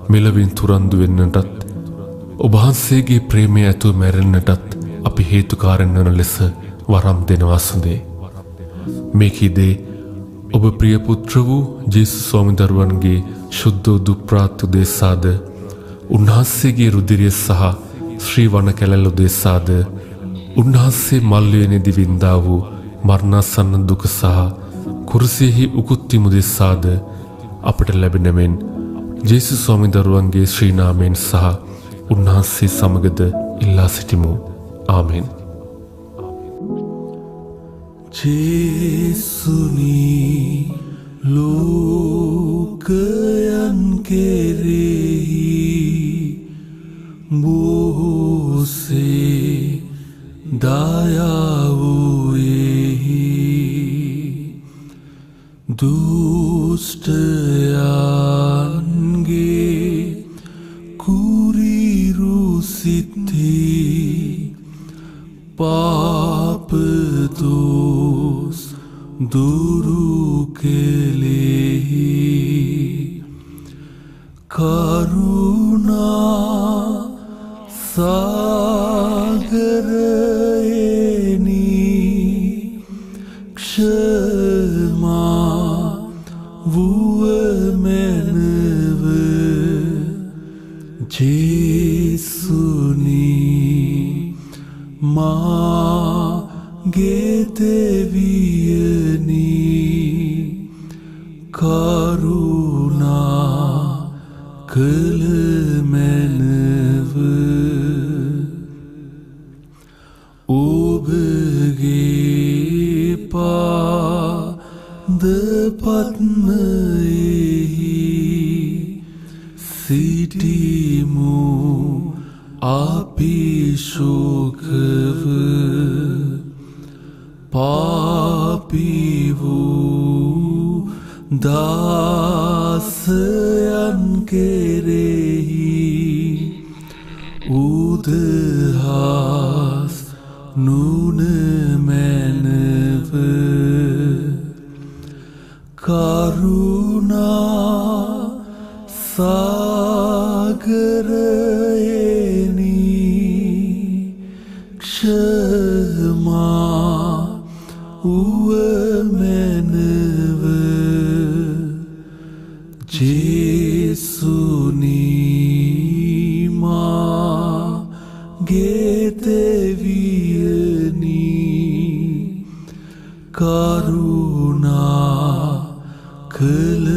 මෙලවින් තුරන්දු වෙන්නටත් ඔබවහන්සේගේ ප්‍රේමය ඇතුව මැරෙන්නටත් අපි හේතුකාරන් වන ලෙස වරම් දෙනවා සුදේ. මේකීදේ ඔබ ප්‍රිය පුත්‍ර වූ ජේසුස් ස්වාමිදරුවන්ගේ ශුද්ධ දුප්‍රාත් උදෙසාද උන්වහන්සේගේ රුධිරය සහ ශ්‍රී වන කැලැල්ල උදෙසාද උන්වහන්සේ මල්ලුවේනේදී වින්දා වූ මරණාසන්න දුක සහ කුරුසියෙහි උකුත්ති මුදෙසාද අපට ලැබෙන මෙන් ජේසුස් ස්වාමිදරුවන්ගේ ශ්‍රී නාමයෙන් සහ උන්වහන්සේ සමගද ඉල්ලා සිටිමු. ආමෙන්. ජේසුනි ලෝකයන් කෙරෙහි බොහෝසේ දයාව වූයෙහි දුෂ්ටයන්ගේ කුරිරු සිත්හි පාප දෝස් දුරු කෙලෙහි කරුණා සාගරයෙනි ක්ෂමා වූ මැනව. ජේසුනි මාගේ දෙවියනි කරුණා කළ මැනව. ඔබගේ පාද පද්මයෙහි සිටිමු අපි ශෝකව. පාපී වූ දාසයන් කෙරෙහි උදහස් නුන මැනව. කරුණා සාගරයෙනි ක්ෂමා වූ මැනව. ජේසුනි මාගේ දෙවියනි කරුණා කළ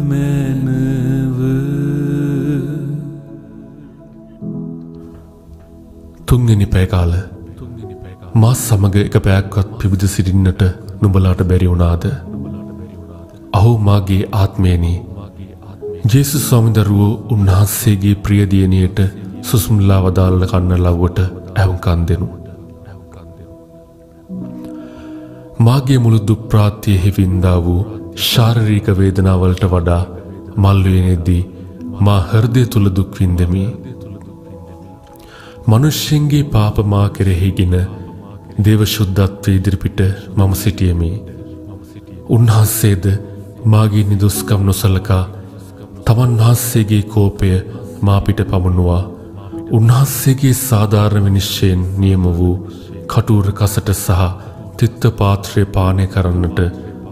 මැනව. පැය කාල මා සමග එක පැයක්වත් පිබිද සිටින්නට නුඹලාට බැරි වුණාද? අහෝ මාගේ ආත්මයනි, ජේසුස් ස්වාමීන් දරුවෝ උන්වහන්සේගේ ප්‍රිය දියණියට සුසුම්ලා වදාළ කන්න ලව්වට ඇහුම්කන් දෙනු. මාගේ මුළු දුක් ප්‍රාත්‍යයෙහි වින්දා වූ ශාරීරික වේදනාවලට වඩා මල්වේනේදී මා හෘදය තුල දුක් විඳෙමි. මනුෂ්‍යයන්ගේ පාප මා කෙරෙහිගෙන දේව ශුද්ධත්වයේ ඉදිරිපිට මම සිටියෙමි. උන්වහන්සේද මාගේ නිදුස්කම් නොසලකා තමන් වහන්සේගේ කෝපය මා පිට පමුණුවා උන්වහන්සේගේ සාධාරණ විනිශ්චයෙන් නියම වූ කටුර කසට සහ තිත්ත පාත්‍රය පානය කරන්නට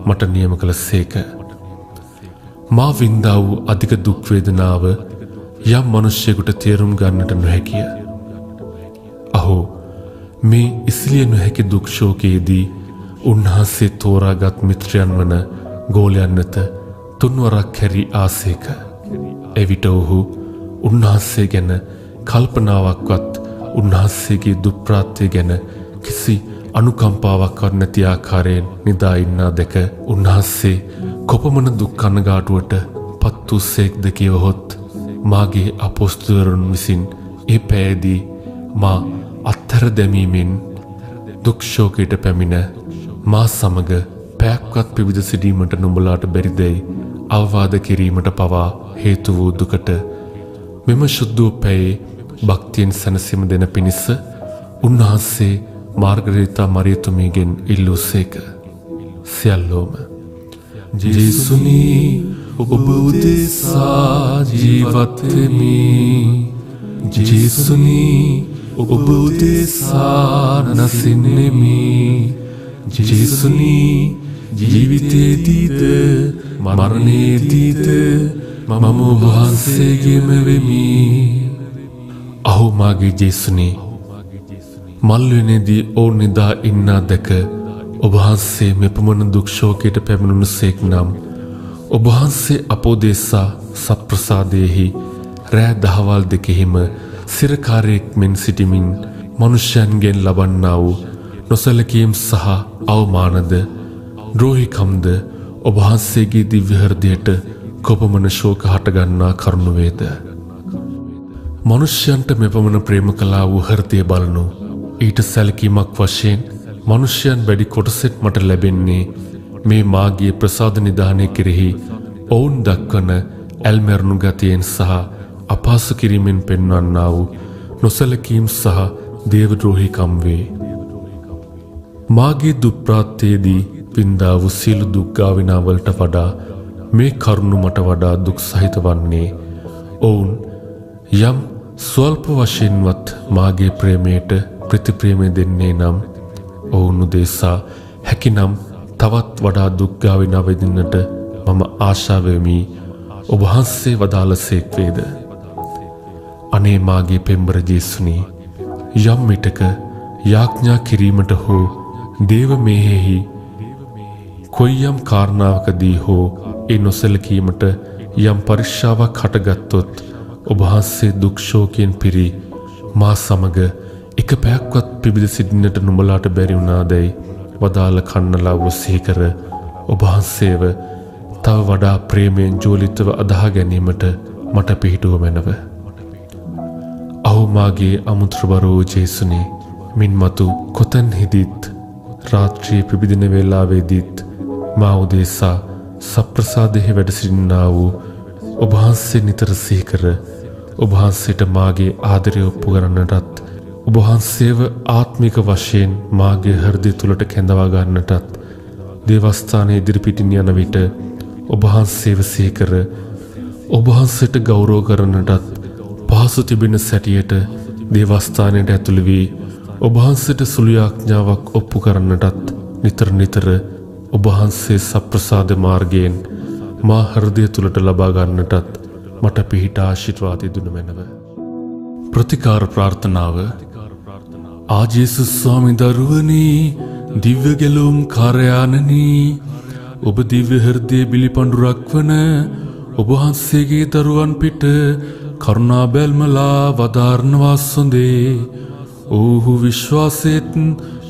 මට නියම කළ සේක. මා වින්දා වූ අධික දුක් වේදනාව යම් මනුෂ්‍යයෙකුට තේරුම් ගන්නට නොහැකිය. අහෝ මේ ඉසිලිය නොහැකි දුක් ශෝකයේදී උන්වහන්සේ තෝරාගත් මිත්‍රයන් වන ගෝලයන් වෙත තුන්වරක් හැරී ආසේක. එවිට ඔහු උන්වහන්සේ ගැන කල්පනාවක්වත් උන්වහන්සේගේ දුප්ප්‍රාත්‍ය ගැන කිසි අනුකම්පාවක්වත් නැති ආකාරයෙන් නිදා ඉන්නා දැක උන්වහන්සේ කොපමණ දුක් කනගාටුවට පත් වූසේක්ද කියවහොත් මාගේ අපොස්තුලරුන් විසින් ඒ පැයදී මා අත්තර දැමීමෙන් දුක් ශෝකයට පැමිණ මා සමග පැයක්වත් පිවිද සිටීමට නුඹලාට බැරිදැයි අවවාද කිරීමට පවා හේතු වූ දුකට මෙම ශුද්ධ පැයේ භක්තියෙන් සැනසීම දෙන පිණිස උන්වහන්සේ මාර්ගරීතා මරියතුමියගෙන් ඉල්ලූසේක. සියල්ලෝම ජේසුනි ඔබ උදෙසා ජීවත් වෙමි. ජේසුනි ඔබ උදෙසා නසින්නෙමි. ජේසුනි ජීවිතයේදීද මරණයේදීද මම ඔබ වහන්සේගේම වෙමි. අහෝ මාගේ ජේසුනි, මල්වෙනේදී ඔවුන් නිදා ඉන්නා දැක ඔබ වහන්සේ මෙපමණ දුක් ශෝකයට පැමිණුණුසේක් නම් ඔබ වහන්සේ අපෝදේසා සත්ප්‍රසාදයෙහි රෑ දහවල් දෙකෙහිම සිරකාරයෙක් මෙන් සිටිමින් මනුෂ්‍යයන්ගෙන් ලබන්නා වූ නොසලකීම් සහ අවමානද ද්‍රෝහිකම්ද ඔබ වහන්සේගේ දිව්‍ය හෘදයට කොපමණ ශෝක හටගන්නා කරුණු වේද? මනුෂ්‍යයන්ට මෙපමණ ප්‍රේම කළා වූ හෘදය බලනු ඊට සැලකීමක් වශයෙන් මනුෂ්‍යයන් වැඩි කොටසෙත් මට ලැබෙන්නේ මේ මාගේ ප්‍රසාද නිධානය කෙරෙහි ඔවුන් දක්වන ඇල්මැරුණු ගතියෙන් සහ අපහාස කිරීමෙන් පෙන්වන්නා වූ නොසලකීම් සහ දේවද්‍රෝහිකම් වේ. මාගේ දුප්ප්‍රාත්‍යයේදී වින්දා වූ සියලු දුක්ගාවිනාවලට වඩා මේ කරුණු මට වඩා දුක් සහිත වන්නේ ඔවුන් යම් ස්වල්ප වශයෙන්වත් මාගේ ප්‍රේමයට ප්‍රතිප්‍රේමය දෙන්නේ නම් ඔවුන් උදෙසා හැකිනම් තවත් වඩා දුක්ගාවිනා වෙදින්නට මම ආශා වෙමි. ඔබ වහන්සේ වදාළසේක් වේද? අනේ මාගේ පෙම්බර ජේසුනි, යම් විටක යාඥා කිරීමට හෝ දේව මෙහෙහි කොයියම් කාරණාවකදී හෝ ඒ නොසලකීමට යම් පරික්ෂාවක් හටගත්තොත් ඔබ වහන්සේ දුක් ශෝකයෙන් පිරි මා සමග එක පැයක්වත් පිබිද සිටින්නට නුඹලාට බැරි වුණාදැයි වදාළ කන්නලව්ව සිහිකර ඔබ වහන්සේව තව වඩා ප්‍රේමයෙන් ජෝලිතව අදහා ගැනීමට මට පිහිටුව මැනව. අහෝ මාගේ අමුත්‍රබර වූ ජේසුනි, මින් මතු කොතැන්හිදීත් රාත්‍රියේ පිබිදින වේලාවේදීත් මා උදෙසා සප්‍රසාදෙහි වැඩ සිටින්නා වූ ඔබ වහන්සේ නිතර සිහිකර ඔබ වහන්සේට මාගේ ආදරය ඔප්පු කරන්නටත් ඔබ වහන්සේව ආත්මික වශයෙන් මාගේ හෘදය තුලට කැඳවා ගන්නටත් දේවස්ථානයේ ඉදිරිපිටින් යන විට ඔබ වහන්සේව සිහිකර ඔබ වහන්සේට ගෞරව කරන්නටත් පහසු තිබෙන සැටියට දේවස්ථානයට ඇතුළු වී ඔබ වහන්සේට සුළු යාඥාවක් ඔප්පු කරන්නටත් නිතර ඔබ වහන්සේ සප්‍රසාද මාර්ගයෙන් මා හෘදය තුලට ලබා ගන්නටත් මට පිහිට ආශිර්වාද දුන මැනව. ප්‍රතිකාර ප්‍රාර්ථනාව. ආජේසුස් ස්වාමී දරුවනි, දිව්‍ය ගැලුම් කාර්යානනි, ඔබ දිව්‍ය හෘදයේ බිලිපඬුරක් වන ඔබ වහන්සේගේ දරුවන් පිට කරුණා බැල්මලා වදාරනවා සොඳේ. ඔහු විශ්වාසයත්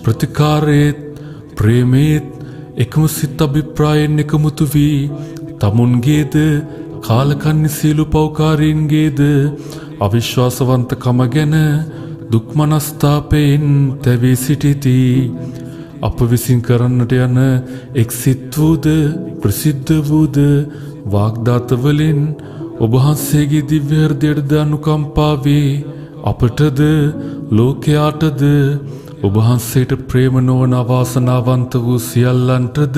ප්‍රතිකාරයත් ප්‍රේමයත් එකම සිත් අභිප්‍රායෙන් එකමුතු වී තමුන්ගේද කාලකන්නි සියලු පෞකාරීන්ගේද අවිශ්වාසවන්තකම ගැන දුක්මනස්ථාපයෙන් තැවී සිටිති. අප විසින් කරන්නට යන එක්සිත් වූද ප්‍රසිද්ධ වූද වාග්දාතවලින් ඔබහන්සේගේ දිව්‍ය හෘදයටද අනුකම්පාවේ අපටද ලෝකයාටද ඔබහන්සේට ප්‍රේම නොවන අවාසනාවන්ත වූ සියල්ලන්ටද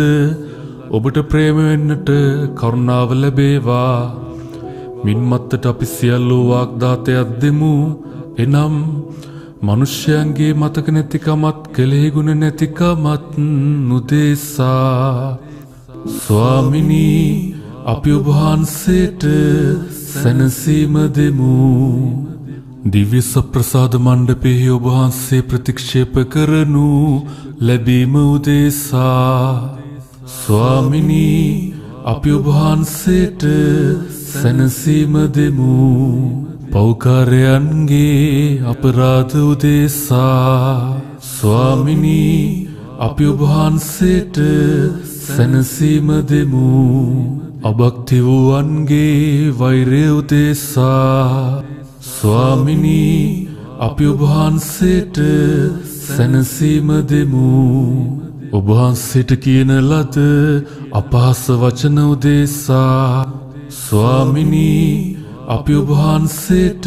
ඔබට ප්‍රේම වෙන්නට කරුණාව ලැබේවා. මින්මත්තට අපි සියල්ලෝ වාග්දාතයක් දෙමු. එනම් මනුෂ්‍යයන්ගේ මතක නැතිකමත් කෙලෙහි ගුණ නැතිකමත් නුදෙසා. ස්වාමිනී අපි ඔබහන්සේට සැනසීම දෙමු. දිව්‍ය සප්‍රසාද මණ්ඩපයෙහි ඔබහන්සේ ප්‍රතික්ෂේප කරනු ලැබීම උදෙසා. ස්වාමිනී අපි ඔබහන්සේට සැනසීම දෙමු. පෞකාරයන්ගේ අපරාධ උදෙසා. ස්වාමිනී අපි ඔබහන්සේට සැනසීම දෙමු. අභක්ති වූවන්ගේ වෛරය උදෙසා. ස්වාමිනී අපි ඔබහන්සේට සැනසීම දෙමු. ඔබහන්සේට කියන ලද අපහාස වචන උදෙසා. ස්වාමිනී අපි ඔබහන්සේට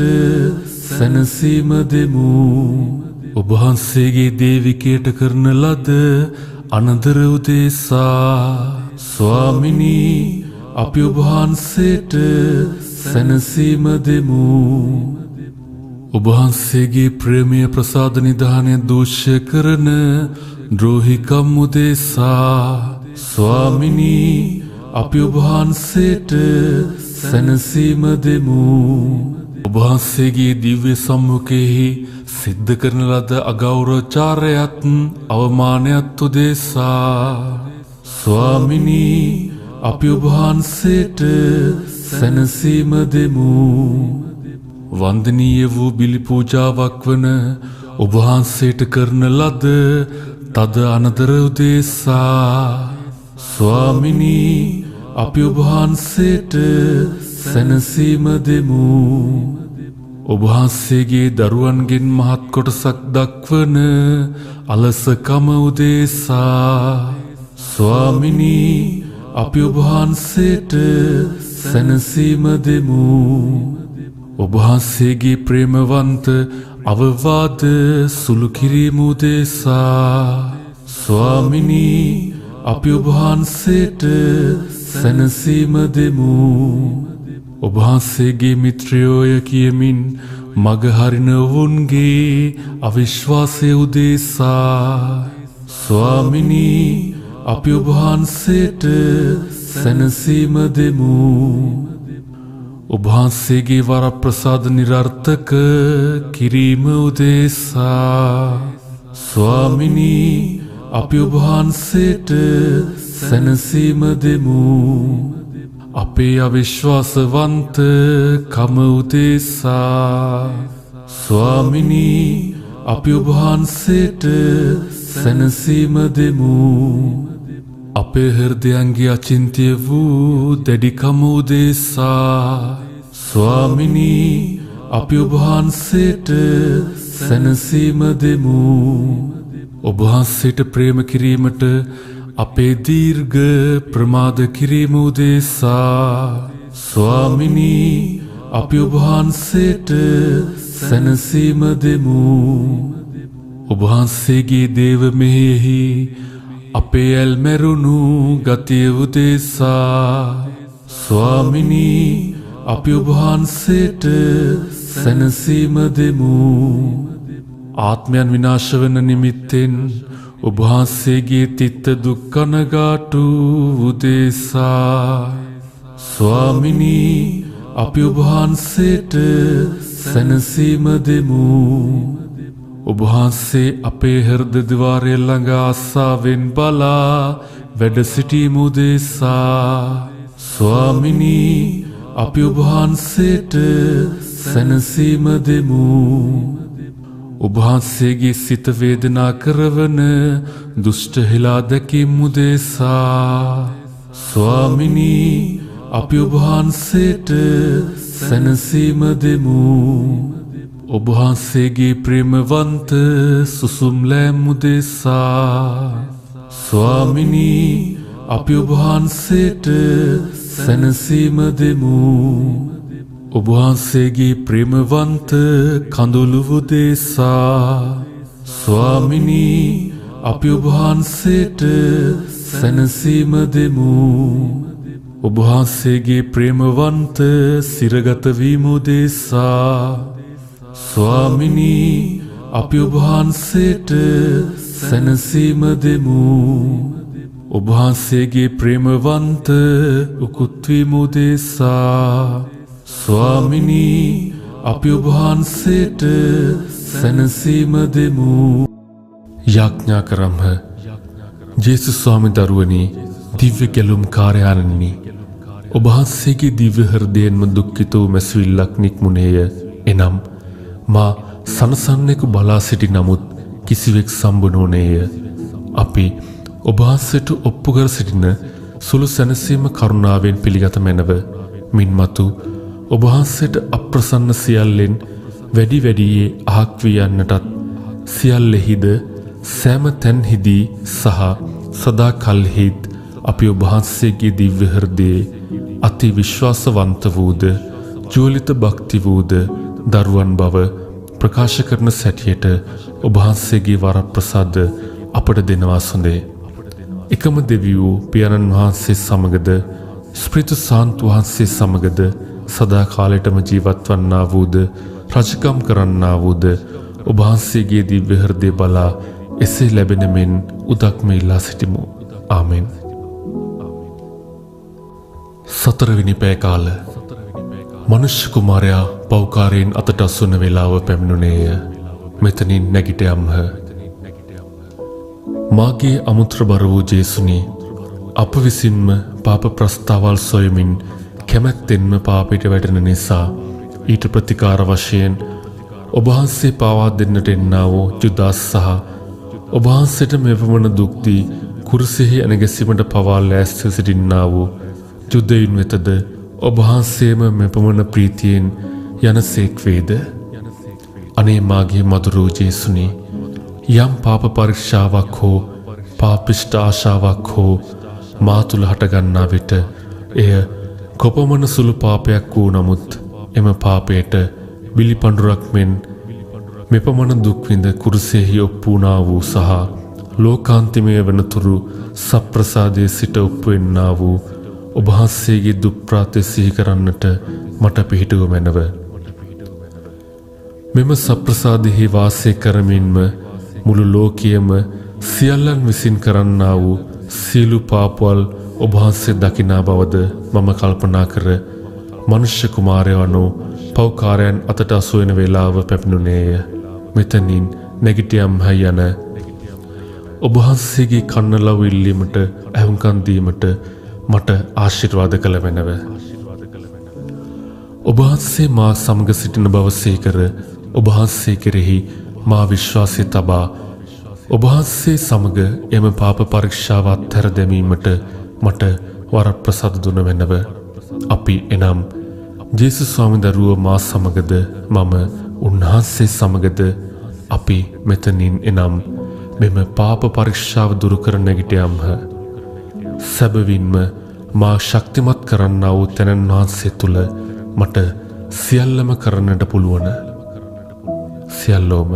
සැනසීම දෙමු. ඔබහන්සේගේ දේවිකයට කරන ලද අනදර උදෙසා. ස්වාමිනී අපි ඔබහන්සේට සැනසීම දෙමු. ඔබහන්සේගේ ප්‍රේමය ප්‍රසාද නිධානය දූෂ්‍ය කරන ද්‍රෝහිකම් උදෙසා. ස්වාමිනී අපි ඔබහන්සේට සැනසීම දෙමු. ඔබහන්සේගේ දිව්‍ය සම්මුඛයෙහි සිද්ධ කරන ලද අගෞරවචාරයත් අවමානයත් උදෙසා. ස්වාමිනී අපි ඔබහන්සේට සැනසීම දෙමු. වන්දනීය වූ බිලි පූජාවක් වන ඔබහන්සේට කරන ලද තද අනදර උදෙසා. ස්වාමිනී අපි ඔබහන්සේට සැනසීම දෙමු. ඔබහන්සේගේ දරුවන්ගෙන් මහත් කොටසක් දක්වන අලසකම උදෙසා. ස්වාමිනී අපි ඔබහන්සේට සැනසීම දෙමු. ඔබහන්සේගේ ප්‍රේමවන්ත අවවාද සුළු කිරීම උදෙසා. ස්වාමිනී අපි ඔබහන්සේට සැනසීම දෙමු. ඔබහන්සේගේ මිත්‍රයෝය කියමින් මග හරින ඔවුන්ගේ අවිශ්වාසය උදෙසා. ස්වාමිනී අපි ඔබහන්සේට සැනසීම දෙමු. ඔබහන්සේගේ වරප්‍රසාද නිරර්ථක කිරීම උදෙසා. ස්වාමිනී අපි ඔබහන්සේට සැනසීම දෙමු. අපේ අවිශ්වාසවන්ත කම උදෙසා. ස්වාමිනී අපි ඔබහන්සේට සැනසීම දෙමු. අපේ හෘදයන්ගේ අචින්ත්‍ය වූ දැඩිකම උදෙසා. ස්වාමිනී අපි ඔබහන්සේට සැනසීම දෙමු. ඔබහන්සේට ප්‍රේම කිරීමට අපේ දීර්ඝ ප්‍රමාද කිරීම උදෙසා. ස්වාමිනී අපි ඔබහන්සේට සැනසීම දෙමු. ඔබහන්සේගේ දේව මෙහෙයෙහි අපේ ඇල්මැරුණු ගතිය උදෙසා. ස්වාමිනී අපි ඔබහන්සේට සැනසීම දෙමු. ආත්මයන් විනාශ වන නිමිත්තෙන් ඔබහන්සේගේ තිත්ත දුක් කනගාටු උදෙසා. ස්වාමිනී අපි ඔබහන්සේට සැනසීම දෙමු. ඔබහන්සේ අපේ හෘද ద్వාරය ළඟ ආසාවෙන් බලා වැඩ සිටීම උදෙසා. ස්වාමිනී අපි ඔබහන්සේට සැනසීම දෙමු. ඔබ වහන්සේගේ සිත වේදනා කරවන දුෂ්ට හෙලා දැකීමු දෙසා ස්වාමිනී අපි ඔබ වහන්සේට සැනසීම දෙමු. ඔබ වහන්සේගේ ප්‍රේමවන්ත සුසුම් ලෑම් උදෙසා ස්වාමිනී අපි ඔබ වහන්සේට සැනසීම දෙමු. ඔබ වහන්සේගේ ප්‍රේමවන්ත කඳුළු උදෙසා ස්වාමිනී අපි ඔබ වහන්සේට සැනසීම දෙමු. ඔබ වහන්සේගේ ප්‍රේමවන්ත සිරගත වීම උදෙසා ස්වාමිනී අපි ඔබ වහන්සේට සැනසීම දෙමු. ඔබ වහන්සේගේ ප්‍රේමවන්ත උකුත් වීම උදෙසා ස්වාමිනී අපි ඔබ වහන්සේට සැනසීම දෙමු. යාඥා කරම්හ. ජේසුස් ස්වාමි දරුවනි, දිව්‍ය ගැලුම් කාර්යානනි, ඔබ වහන්සේගේ දිව්‍ය හෘදයෙන්ම දුක්ඛිත වූ මැසිවිල්ලක් නික්මුණේය. එනම් මා සනසන්නෙකු බලා සිටි නමුත් කිසිවෙක් සම්බ නොවනේය. අපි ඔබ වහන්සේට ඔප්පු කර සිටින සුළු සැනසීම කරුණාවෙන් පිළිගත මැනව. මින්මතු ඔබ වහන්සේට අප්‍රසන්න සියල්ලෙන් වැඩි වැඩියේ අහක් වී යන්නටත් සියල්ලෙහිද සෑම තැන්හිදී සහ සදා කල්හිත් අපි ඔබ වහන්සේගේ දිව්‍ය හෘදයේ අති විශ්වාසවන්ත වූද ජූලිත භක්ති වූද දරුවන් බව ප්‍රකාශ කරන සැටියට ඔබ වහන්සේගේ වරප්‍රසාද අපට දෙනවා සොඳේ. එකම දෙවි වූ පියාණන් වහන්සේ සමගද ස්ප්‍රිතු සාන්තු වහන්සේ සමගද සදා කාලයටම ජීවත් වන්නා වූද රජකම් කරන්නා වූද ඔබ වහන්සේගේ දිව්‍ය හෘදය බලා එසේ ලැබෙන මෙන් උදක්ම ඉල්ලා සිටිමු. ආමෙන්. සතරවෙනි පැය කාල මනුෂ්‍ය කුමාරයා පෞකාරයෙන් අතට අසුන වේලාව පැමිණුණේය. මෙතනින් නැගිට යම්හ. මාගේ අමුත්‍රබර වූ ජේසුනි, අප විසින්ම පාප ප්‍රස්තාවල් සොයමින් කැමැත්තෙන්ම පාපයට වැටෙන නිසා ඊට ප්‍රතිකාර වශයෙන් ඔබ වහන්සේ පාවා දෙන්නට එන්නා වූ ජුදාස් සහ ඔබ වහන්සේට මෙපමණ දුක් දී කුරුසෙහි ඇනගැසීමට පවා ලෑස්තිව සිටින්නා වූ යුදයින් වෙතද ඔබ වහන්සේම මෙපමණ ප්‍රීතියෙන් යනසේක් වේද? අනේ මාගේ මధుර වූ ජේසුනි, යම් පාප පරීක්ෂාවක් හෝ පාපිෂ්ඨ ආශාවක් හෝ මා තුල හටගන්නා විට එය කොපමණ සුළු පාපයක් වූ නමුත් එම පාපයට බිලිපඬුරක් මෙන් මෙපමණ දුක් විඳ කුරුසෙහි ඔප්පු වුණා වූ සහ ලෝකාන්තිමය වනතුරු සප්‍රසාදයේ සිට ඔප්පු වෙන්නා වූ ඔබ වහන්සේගේ දුක් ප්‍රාත්‍ය සිහි කරන්නට මට පිහිටුව මැනව. මෙම සප්‍රසාදෙහි වාසය කරමින්ම මුළු ලෝකයේම සියල්ලන් විසින් කරන්නා වූ සියලු පාපවල් ඔබ වහන්සේ දකිනා බවද මම කල්පනා කර මනුෂ්‍ය කුමාරයා වනෝ පෞකාරයන් අතට අසු වෙන වේලාව පැමිණුණේය. මෙතනින් නැගිට යම්හ යන ඔබ වහන්සේගේ කන්නලව් ඉල්ලීමට ඇහුම්කන් දීමට මට ආශිර්වාද කළ මැනව. ඔබ වහන්සේ මා සමග සිටින බව සේකර ඔබ වහන්සේ කෙරෙහි මා විශ්වාසය තබා ඔබ වහන්සේ සමග එම පාප පරීක්ෂාව අත්හැර දැමීමට මට වරප්‍රසාද දුන මැනව. අපි එනම් ජේසුස් ස්වාමි දරුවෝ මා සමගද මම උන්වහන්සේ සමගද අපි මෙතනින් එනම් මෙම පාප පරීක්ෂාව දුරු කර නැගිට යම්හ. සැබවින්ම මා ශක්තිමත් කරන්නා වූ තැනන් වහන්සේ තුළ මට සියල්ලම කරන්නට පුළුවන. සියල්ලෝම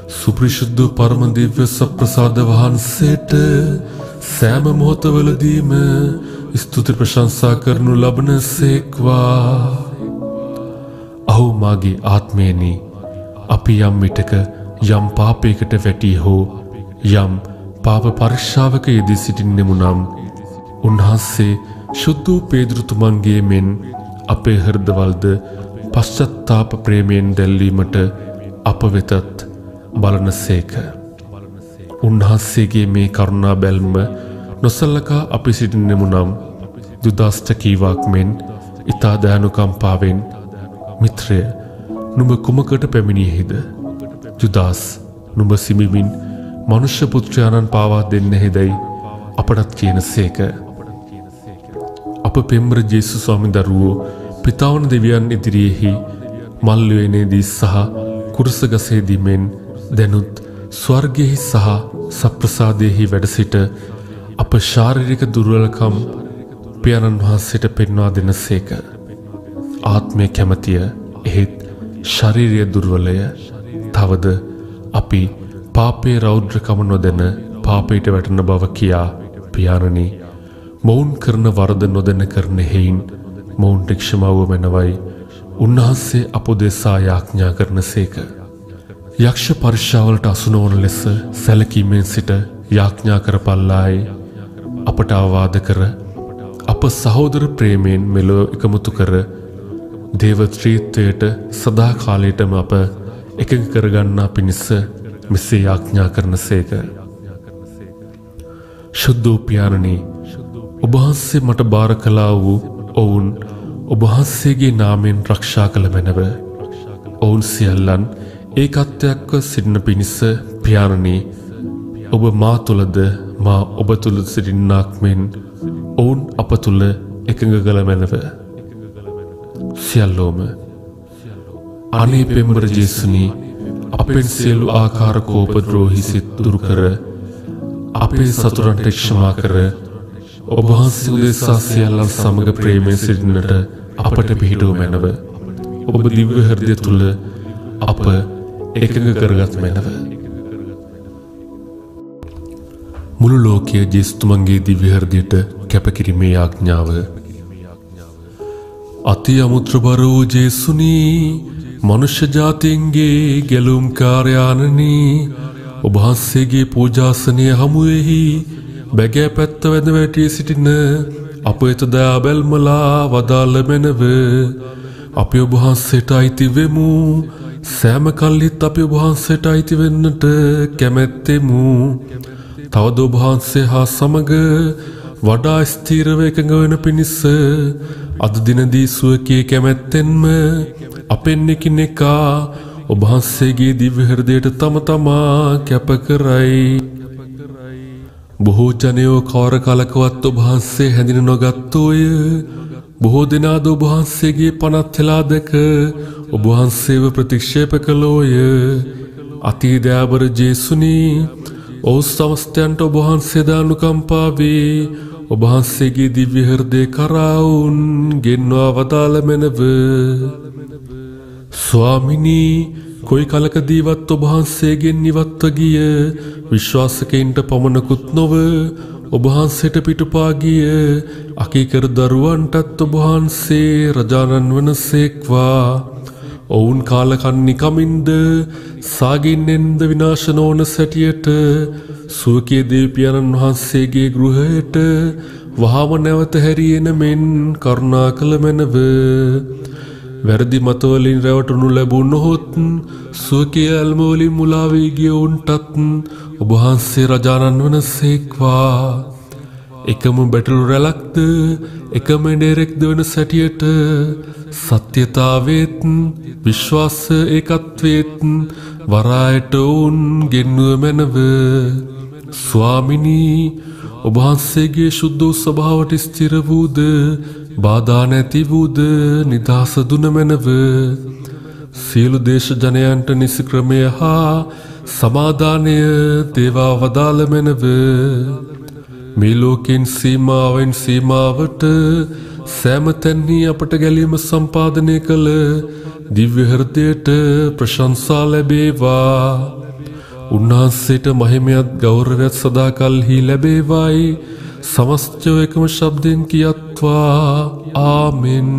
සුපරිශුද්ධ පරම දිව්‍ය සප්‍රසාද වහන්සේට සෑම මොහොතවලදීම ස්තුති ප්‍රශංසා කරනු ලබන සේක්වා. අහු මාගේ ආත්මයනි, අපි යම් විටක යම් පාපයකට වැටී හෝ යම් පාප පරීක්ෂාවක යෙදී සිටින්නෙමු නම් උන්වහන්සේ ශුද්ධ වූ පේදුරුතුමන්ගේ මෙන් අපේ හෘදවල්ද පශ්චත්තාප ප්‍රේමයෙන් දැල්වීමට අප වෙතත් බලන සේක. උන්වහන්සේගේ මේ කරුණා බැල්ම නොසලකා අපි සිටින්නෙමු නම් දුදාස්ට කීවාක් මෙන් ඉතා දයානුකම්පාවෙන් මිත්‍රය, නුඹ කුමකට පැමිණියෙහිද? ජුදාස් නුඹ සිමිමින් මනුෂ්‍ය පුත්‍රයාණන් පාවා දෙන්නෙහිදැයි අපටත් කියනසේක. අප පෙම්බර ජේසුස් ස්වාමි දරුවෝ පිතාවන දෙවියන් ඉදිරියෙහි මල්ලුවේනේදී සහ කුරුසගසේදී මෙන් දැනුත් ස්වර්ගයෙහි සහ සප්‍රසාදයෙහි වැඩ සිට අප ශාරීරික දුර්වලකම් පියාණන් වහන්සේට පෙන්වා දෙනසේක. ආත්මය කැමැතිය එහෙත් ශාරීරිය දුර්වලය. තවද අපි පාපේ රෞද්‍රකම නොදැන පාපයට වැටෙන බව කියා පියාණනි මොවුන් කරන වරද නොදැන කරන හේයින් මොවුන්ට ක්ෂමාව මැනවයි උන්වහන්සේ අපොදෙසා යාඥා කරනසේක. යක්ෂ පරික්ෂාවලට අසු නොවන ලෙස සැලකීමෙන් සිට යාඥා කරපල්ලායි අපට අවවාද කර අප සහෝදර ප්‍රේමයෙන් මෙලොව එකමුතු කර දේව ත්‍රිත්වයට සදා කාලයටම අප එකඟ කරගන්නා පිණිස මෙසේ යාඥා කරනසේක. ශුද්ධ පියාණනි ඔබ වහන්සේ මට බාර කළා වූ ඔවුන් ඔබ වහන්සේගේ නාමයෙන් රක්ෂා කළ මැනව. ඔවුන් සියල්ලන් ඒකත්වයක්ව සිටින පිණිස පියාණනි ඔබ මා තුළද මා ඔබ තුළ සිටින්නාක් මෙන් ඔවුන් අප තුළ එකඟ කළ මැනව. සියල්ලෝම අනේ පෙම්බර ජේසුනි අපෙන් සියලු ආකාර කෝපද්‍රෝහි සිත් දුරු කර අපේ සතුරන්ට ක්ෂමා කර ඔබ වහන්සේ උදෙසා සියල්ලන් සමග ප්‍රේමයෙන් සිටින්නට අපට පිහිටව මැනව. ඔබ දිව්‍ය හෘදය තුළ අප එකඟ කරගත් මැනව. මුළු ලෝකයේ ජේසුතුමන්ගේ දිව්‍ය හෘදයට කැපකිරීමේ යාඥාව. අති අමුත්‍ර බර වූ ජේසුනි මනුෂ්‍ය ජාතීන්ගේ ගැලුම් කාර්යානනි ඔබ වහන්සේගේ පූජාසනය හමුවෙහි බැගෑ පැත්ත වැද වැටී සිටින අප වෙත දයා බැල්මලා වදාළ මැනව. අපි ඔබ වහන්සේට අයිති වෙමු. සෑම කල්හිත් අපි ඔබ වහන්සේට අයිති වෙන්නට කැමැත්තෙමු. තවද ඔබ වහන්සේ හා සමග වඩා ස්ථීරව එකඟ වෙන පිණිස අද දිනදී සුවකී කැමැත්තෙන්ම අපෙන් එකිනෙකා ඔබ වහන්සේගේ දිව්‍ය හෘදයට තම තමා කැප කරයි. බොහෝ ජනයෝ කවර කලකවත් ඔබ වහන්සේ හැඳින නොගත්තෝය. බොහෝ දෙනාද ඔබ වහන්සේගේ පනත් හෙලා දැක ඔබ වහන්සේව ප්‍රතික්ෂේප කළෝය. අති දයාබර ජේසුනි ඔව් සමස්තයන්ට ඔබ වහන්සේ දානුකම්පා වේ. ඔබ වහන්සේගේ දිව්‍ය හෘදය කරා වුන් ගෙන්වා වදාළ මැනව. ස්වාමිනී කොයි කලකදීවත් ඔබ වහන්සේගෙන් ඉවත්ව ගිය විශ්වාසකයින්ට පමණකුත් නොව ඔබ වහන්සේට පිටුපා ගිය අකීකර දරුවන්ටත් ඔබ වහන්සේ රජාණන් වනසේක්වා. ඔවුන් කාලකන්නි කමින්ද සාගින්නෙන්ද විනාශ නොවන සැටියට සුවකී දෙවියන්න් වහන්සේගේ ගෘහයට වහාම නැවත හැරියෙන මෙන් කරුණා කළ මැනව. වැරදි මතවලින් රැවටනු ලැබුණොත් සුවකී ඇල්මවලින් මුලා වී ගිය උන්ටත් ඔබ වහන්සේ රජාණන් වනසේක්වා. එකම බැටළු රැලක්ද එකම ඩෙරෙක්ද වන සැටියට සත්‍යතාවේත් විශ්වාස ඒකත්වේත් වරායට ඔවුන් ගෙන්නුව මැනව. ස්වාමිනී ඔබ වහන්සේගේ ශුද්ධ වූ ස්වභාවට ස්ථිර වූද බාධා නැති වූද නිදහස දුන මැනව. සියලු දේශ ජනයන්ට නිසි ක්‍රමය හා සමාදානය දේවා වදාළ මැනව. මේ ලෝකෙන් සීමාවෙන් සීමාවට සෑම තැන්හි අපට ගැලීම සම්පාදනය කළ දිව්‍ය හෘදයට ප්‍රශංසා ලැබේවා. උන්වහන්සේට මහිමයත් ගෞරවයත් සදාකල්හි ලැබේවායි සමස්තය එකම ශබ්දයෙන් කියත්වා. ආමෙන්.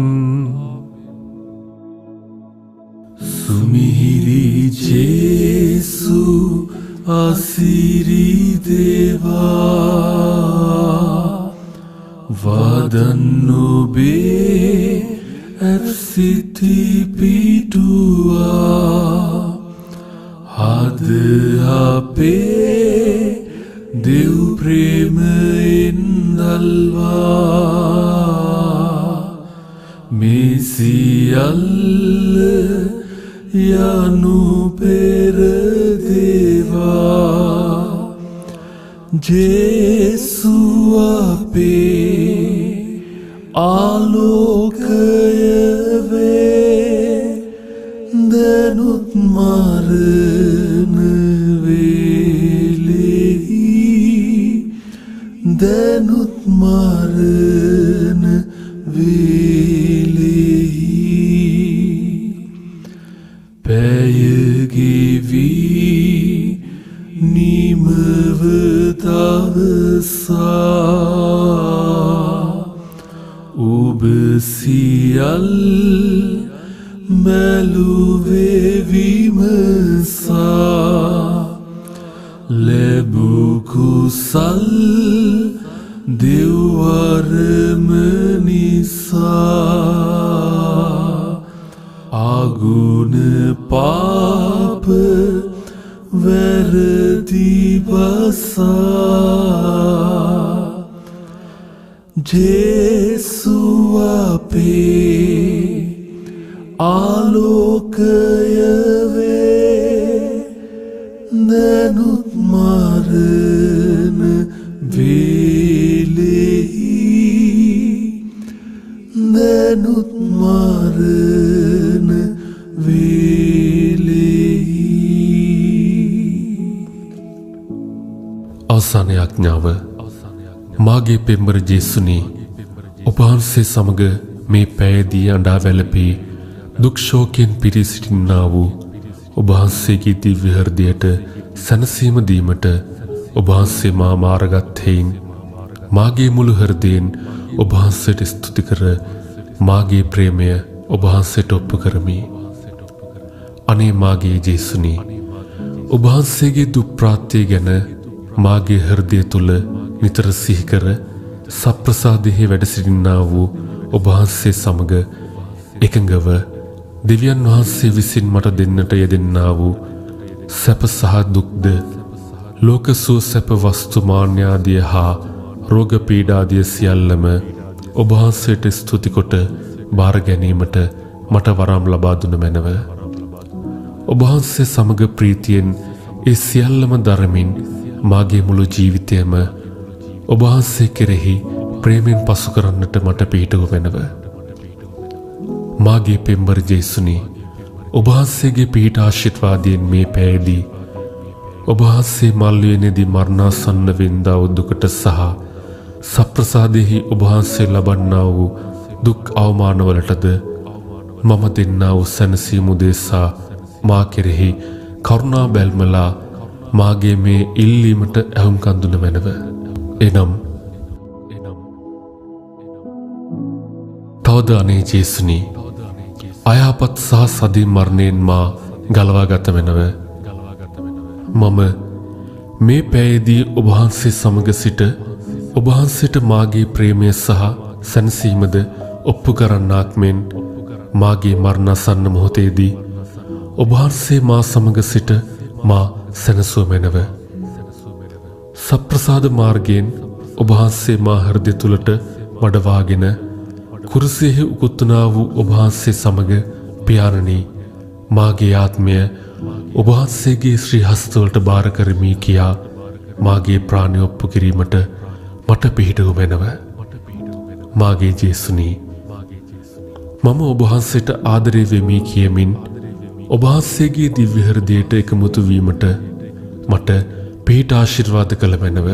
සුමිහිරි ජේසු අසිරි දේවා වදන්නොබේ ඇත්සිති පිටුවා හද අපේ දෙව් ප්‍රේමයෙන් දල්වා මෙසියල්ල යනු පෙර ජේසු අපේ ආලෝකය වේ දැනුත් මරණ වේලෙහි දැනුත් මරණ වේලෙහි පැයගෙවි නිමව දවසා ඔබ සියල් මැලුවේ විමසා ලැබූ කුසල් දෙව්වරම නිසා අගුණ පාප වැරදි බසා ජේසු අපේ ආලෝකය වේ දැනුත් මරණ වේලෙහි දැනුත් මරණ වේලෙහි. අවසාන යාඥාව. මාගේ පෙම්වර ජේසුනි, ඔබ වහන්සේ සමග මේ පැයදී අඬා වැළපී දුක් ශෝකයෙන් පිරී සිටින්නා වූ ඔබ වහන්සේගේ දිව්‍ය හෘදයට සැනසීම දීමට ඔබ වහන්සේ මා මාරගත් හේයින් මාගේ මුළු හෘදයෙන් ඔබ වහන්සේට ස්තුති කර මාගේ ප්‍රේමය ඔබ වහන්සේට ඔප්පු කරමි. අනේ මාගේ ජේසුනි, ඔබ වහන්සේගේ දුක් ප්‍රාත්‍ය ගැන මාගේ හෘදය තුල නිතර සිහි කර සප්‍රසාදෙහි වැඩ සිටින්නා වූ ඔබ වහන්සේ සමග එකඟව දෙවියන් වහන්සේ විසින් මට දෙන්නට යෙදෙන්නා වූ සැප සහ දුක්ද ලෝක සුව සැප වස්තු මාන්‍යාදිය හා රෝග පීඩාදිය සියල්ලම ඔබ වහන්සේට ස්තුති කොට බාර ගැනීමට මට වරම් ලබා දුන මැනව. ඔබ වහන්සේ සමග ප්‍රීතියෙන් ඒ සියල්ලම දරමින් මාගේ මුළු ජීවිතයම ඔබ වහන්සේ කෙරෙහි ප්‍රේමෙන් පසු කරන්නට මට පිහිටව මැනව. මාගේ පෙම්වර ජේසුනි, ඔබ වහන්සේගේ පිහිට ආශිර්වාදයෙන් මේ පැයදී ඔබ වහන්සේ මල්වියනේදී මරණාසන්න වෙන්දා වූ දුකට සහ සප්‍රසාදෙහි ඔබ වහන්සේ ලබන්නා වූ දුක් අවමානවලටද මම දෙන්නා වූ සැනසීම උදෙසා මා කෙරෙහි කරුණා බැල්මලා මාගේ මේ ඉල්ලීමට ඇහුම්කන් දුන මැනව. එනම් තවද අනේ ජේසුනි, අයහපත් සහ සදී මරණයෙන් මා ගලවා ගත මැනව. මම මේ පැයදී ඔබ වහන්සේ සමග සිට ඔබ වහන්සේට මාගේ ප්‍රේමය සහ සැනසීමද ඔප්පු කරන්නාක් මෙන් මාගේ මරණාසන්න මොහොතේදී ඔබ වහන්සේ මා සමග සිට මා සැනසුව මැනව. සප්‍රසාද මාර්ගයෙන් ඔබ වහන්සේ මා හෘදය තුලට වඩවාගෙන කුරුසියෙහි උකුත්තුනා වූ ඔබ වහන්සේ සමග පියාණනි, මාගේ ආත්මය ඔබ වහන්සේගේ ශ්‍රී හස්තවලට බාර කරමි කියා මාගේ ප්‍රාණය ඔප්පු කිරීමට මට පිහිටව මැනව. මාගේ ජේසුනි, මම ඔබ වහන්සේට ආදරය වෙමි කියමින් ඔබ වහන්සේගේ දිව්‍ය හෘදයට එකමුතු වීමට මට පිහිට ආශිර්වාද කළ මැනව.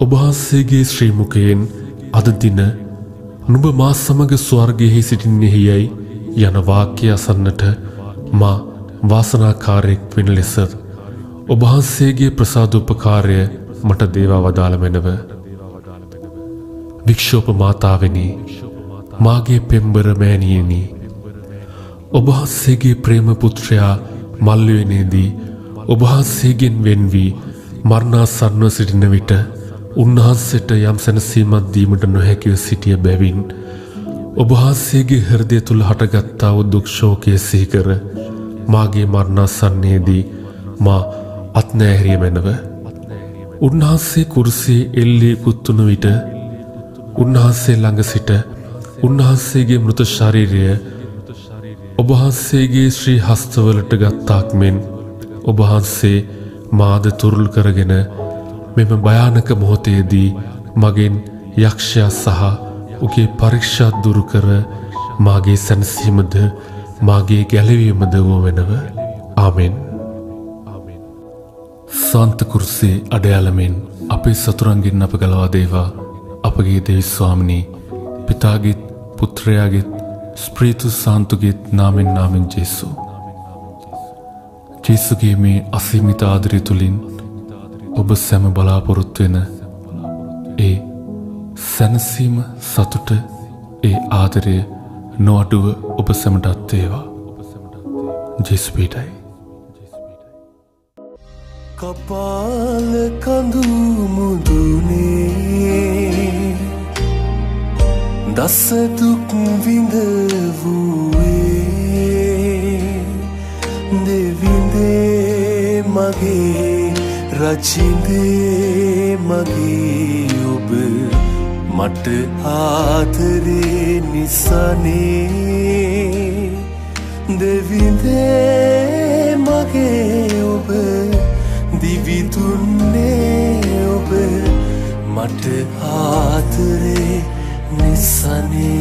ඔබ වහන්සේගේ ශ්‍රී මුඛයෙන් අද දින නුඹ මා සමග ස්වර්ගයෙහි සිටින්නේහි යයි යන වාක්‍ය අසන්නට මා වාසනාකාරයෙක් වෙන ලෙස ඔබ වහන්සේගේ ප්‍රසාදෝපකාරය මට දේවා වදාළ මැනව. වික්ෂෝප මාතාවෙනි, මාගේ පෙම්බර මෑණියනි, ඔබ වහන්සේගේ ප්‍රේම පුත්‍රයා මල්වියනේදී ඔබ වහන්සේගෙන් වෙන් වී මරණාසන්නව සිටින විට උන්වහන්සේට යම් සැනසීමක් දීමට නොහැකිව සිටිය බැවින් ඔබ වහන්සේගේ හෘදය තුල හටගත්තා වූ දුක් ශෝකය සිහි කර මාගේ මරණාසන්නයේදී මා අත්නෑහැරිය මැනව. උන්වහන්සේ කුරුසියේ එල්ලී කුත්තුන විට උන්වහන්සේ ළඟ සිට උන්වහන්සේගේ මෘත ශරීරය ඔබ වහන්සේගේ ශ්‍රී හස්තවලට ගත්තාක් මෙන් ඔබ වහන්සේ මාද තුරුල් කරගෙන මෙම භයානක මොහොතේදී මගෙන් යක්ෂයා සහ උගේ පරීක්ෂා දුරු කර මාගේ සැනසීමද මාගේ ගැලවීමද වූ වෙනව. ආමෙන්. සාන්ත කුරුසේ අඩයාලමෙන් අපේ සතුරන්ගෙන් අප ගලවා දේවා. අපගේ දේවි ස්වාමිනී පිතාගේත් පුත්‍රයාගේත් ස්ප්‍රීතු සාන්තුගේත් නාමෙන් නාමෙන් ජේසු. ජේසුගේ මේ අසීමිත ආදරය තුළින් ඔබ සැම බලාපොරොත්තු වෙන ඒ සැනසීම සතුට ඒ ආදරය නොඅඩුව ඔබ සැමටත් වේවා. ජේසු පීඨයි. කපාල කඳු මුදුනේ දස දුක් විඳ වූයේ දෙවිඳේ මගේ රචින්දේ මගේ ඔබ මට ආදරේ නිසානේ දෙවිඳේ මගේ ඔබ දිවිදුන්නේ ඔබ මට ආදරේ නිසානේ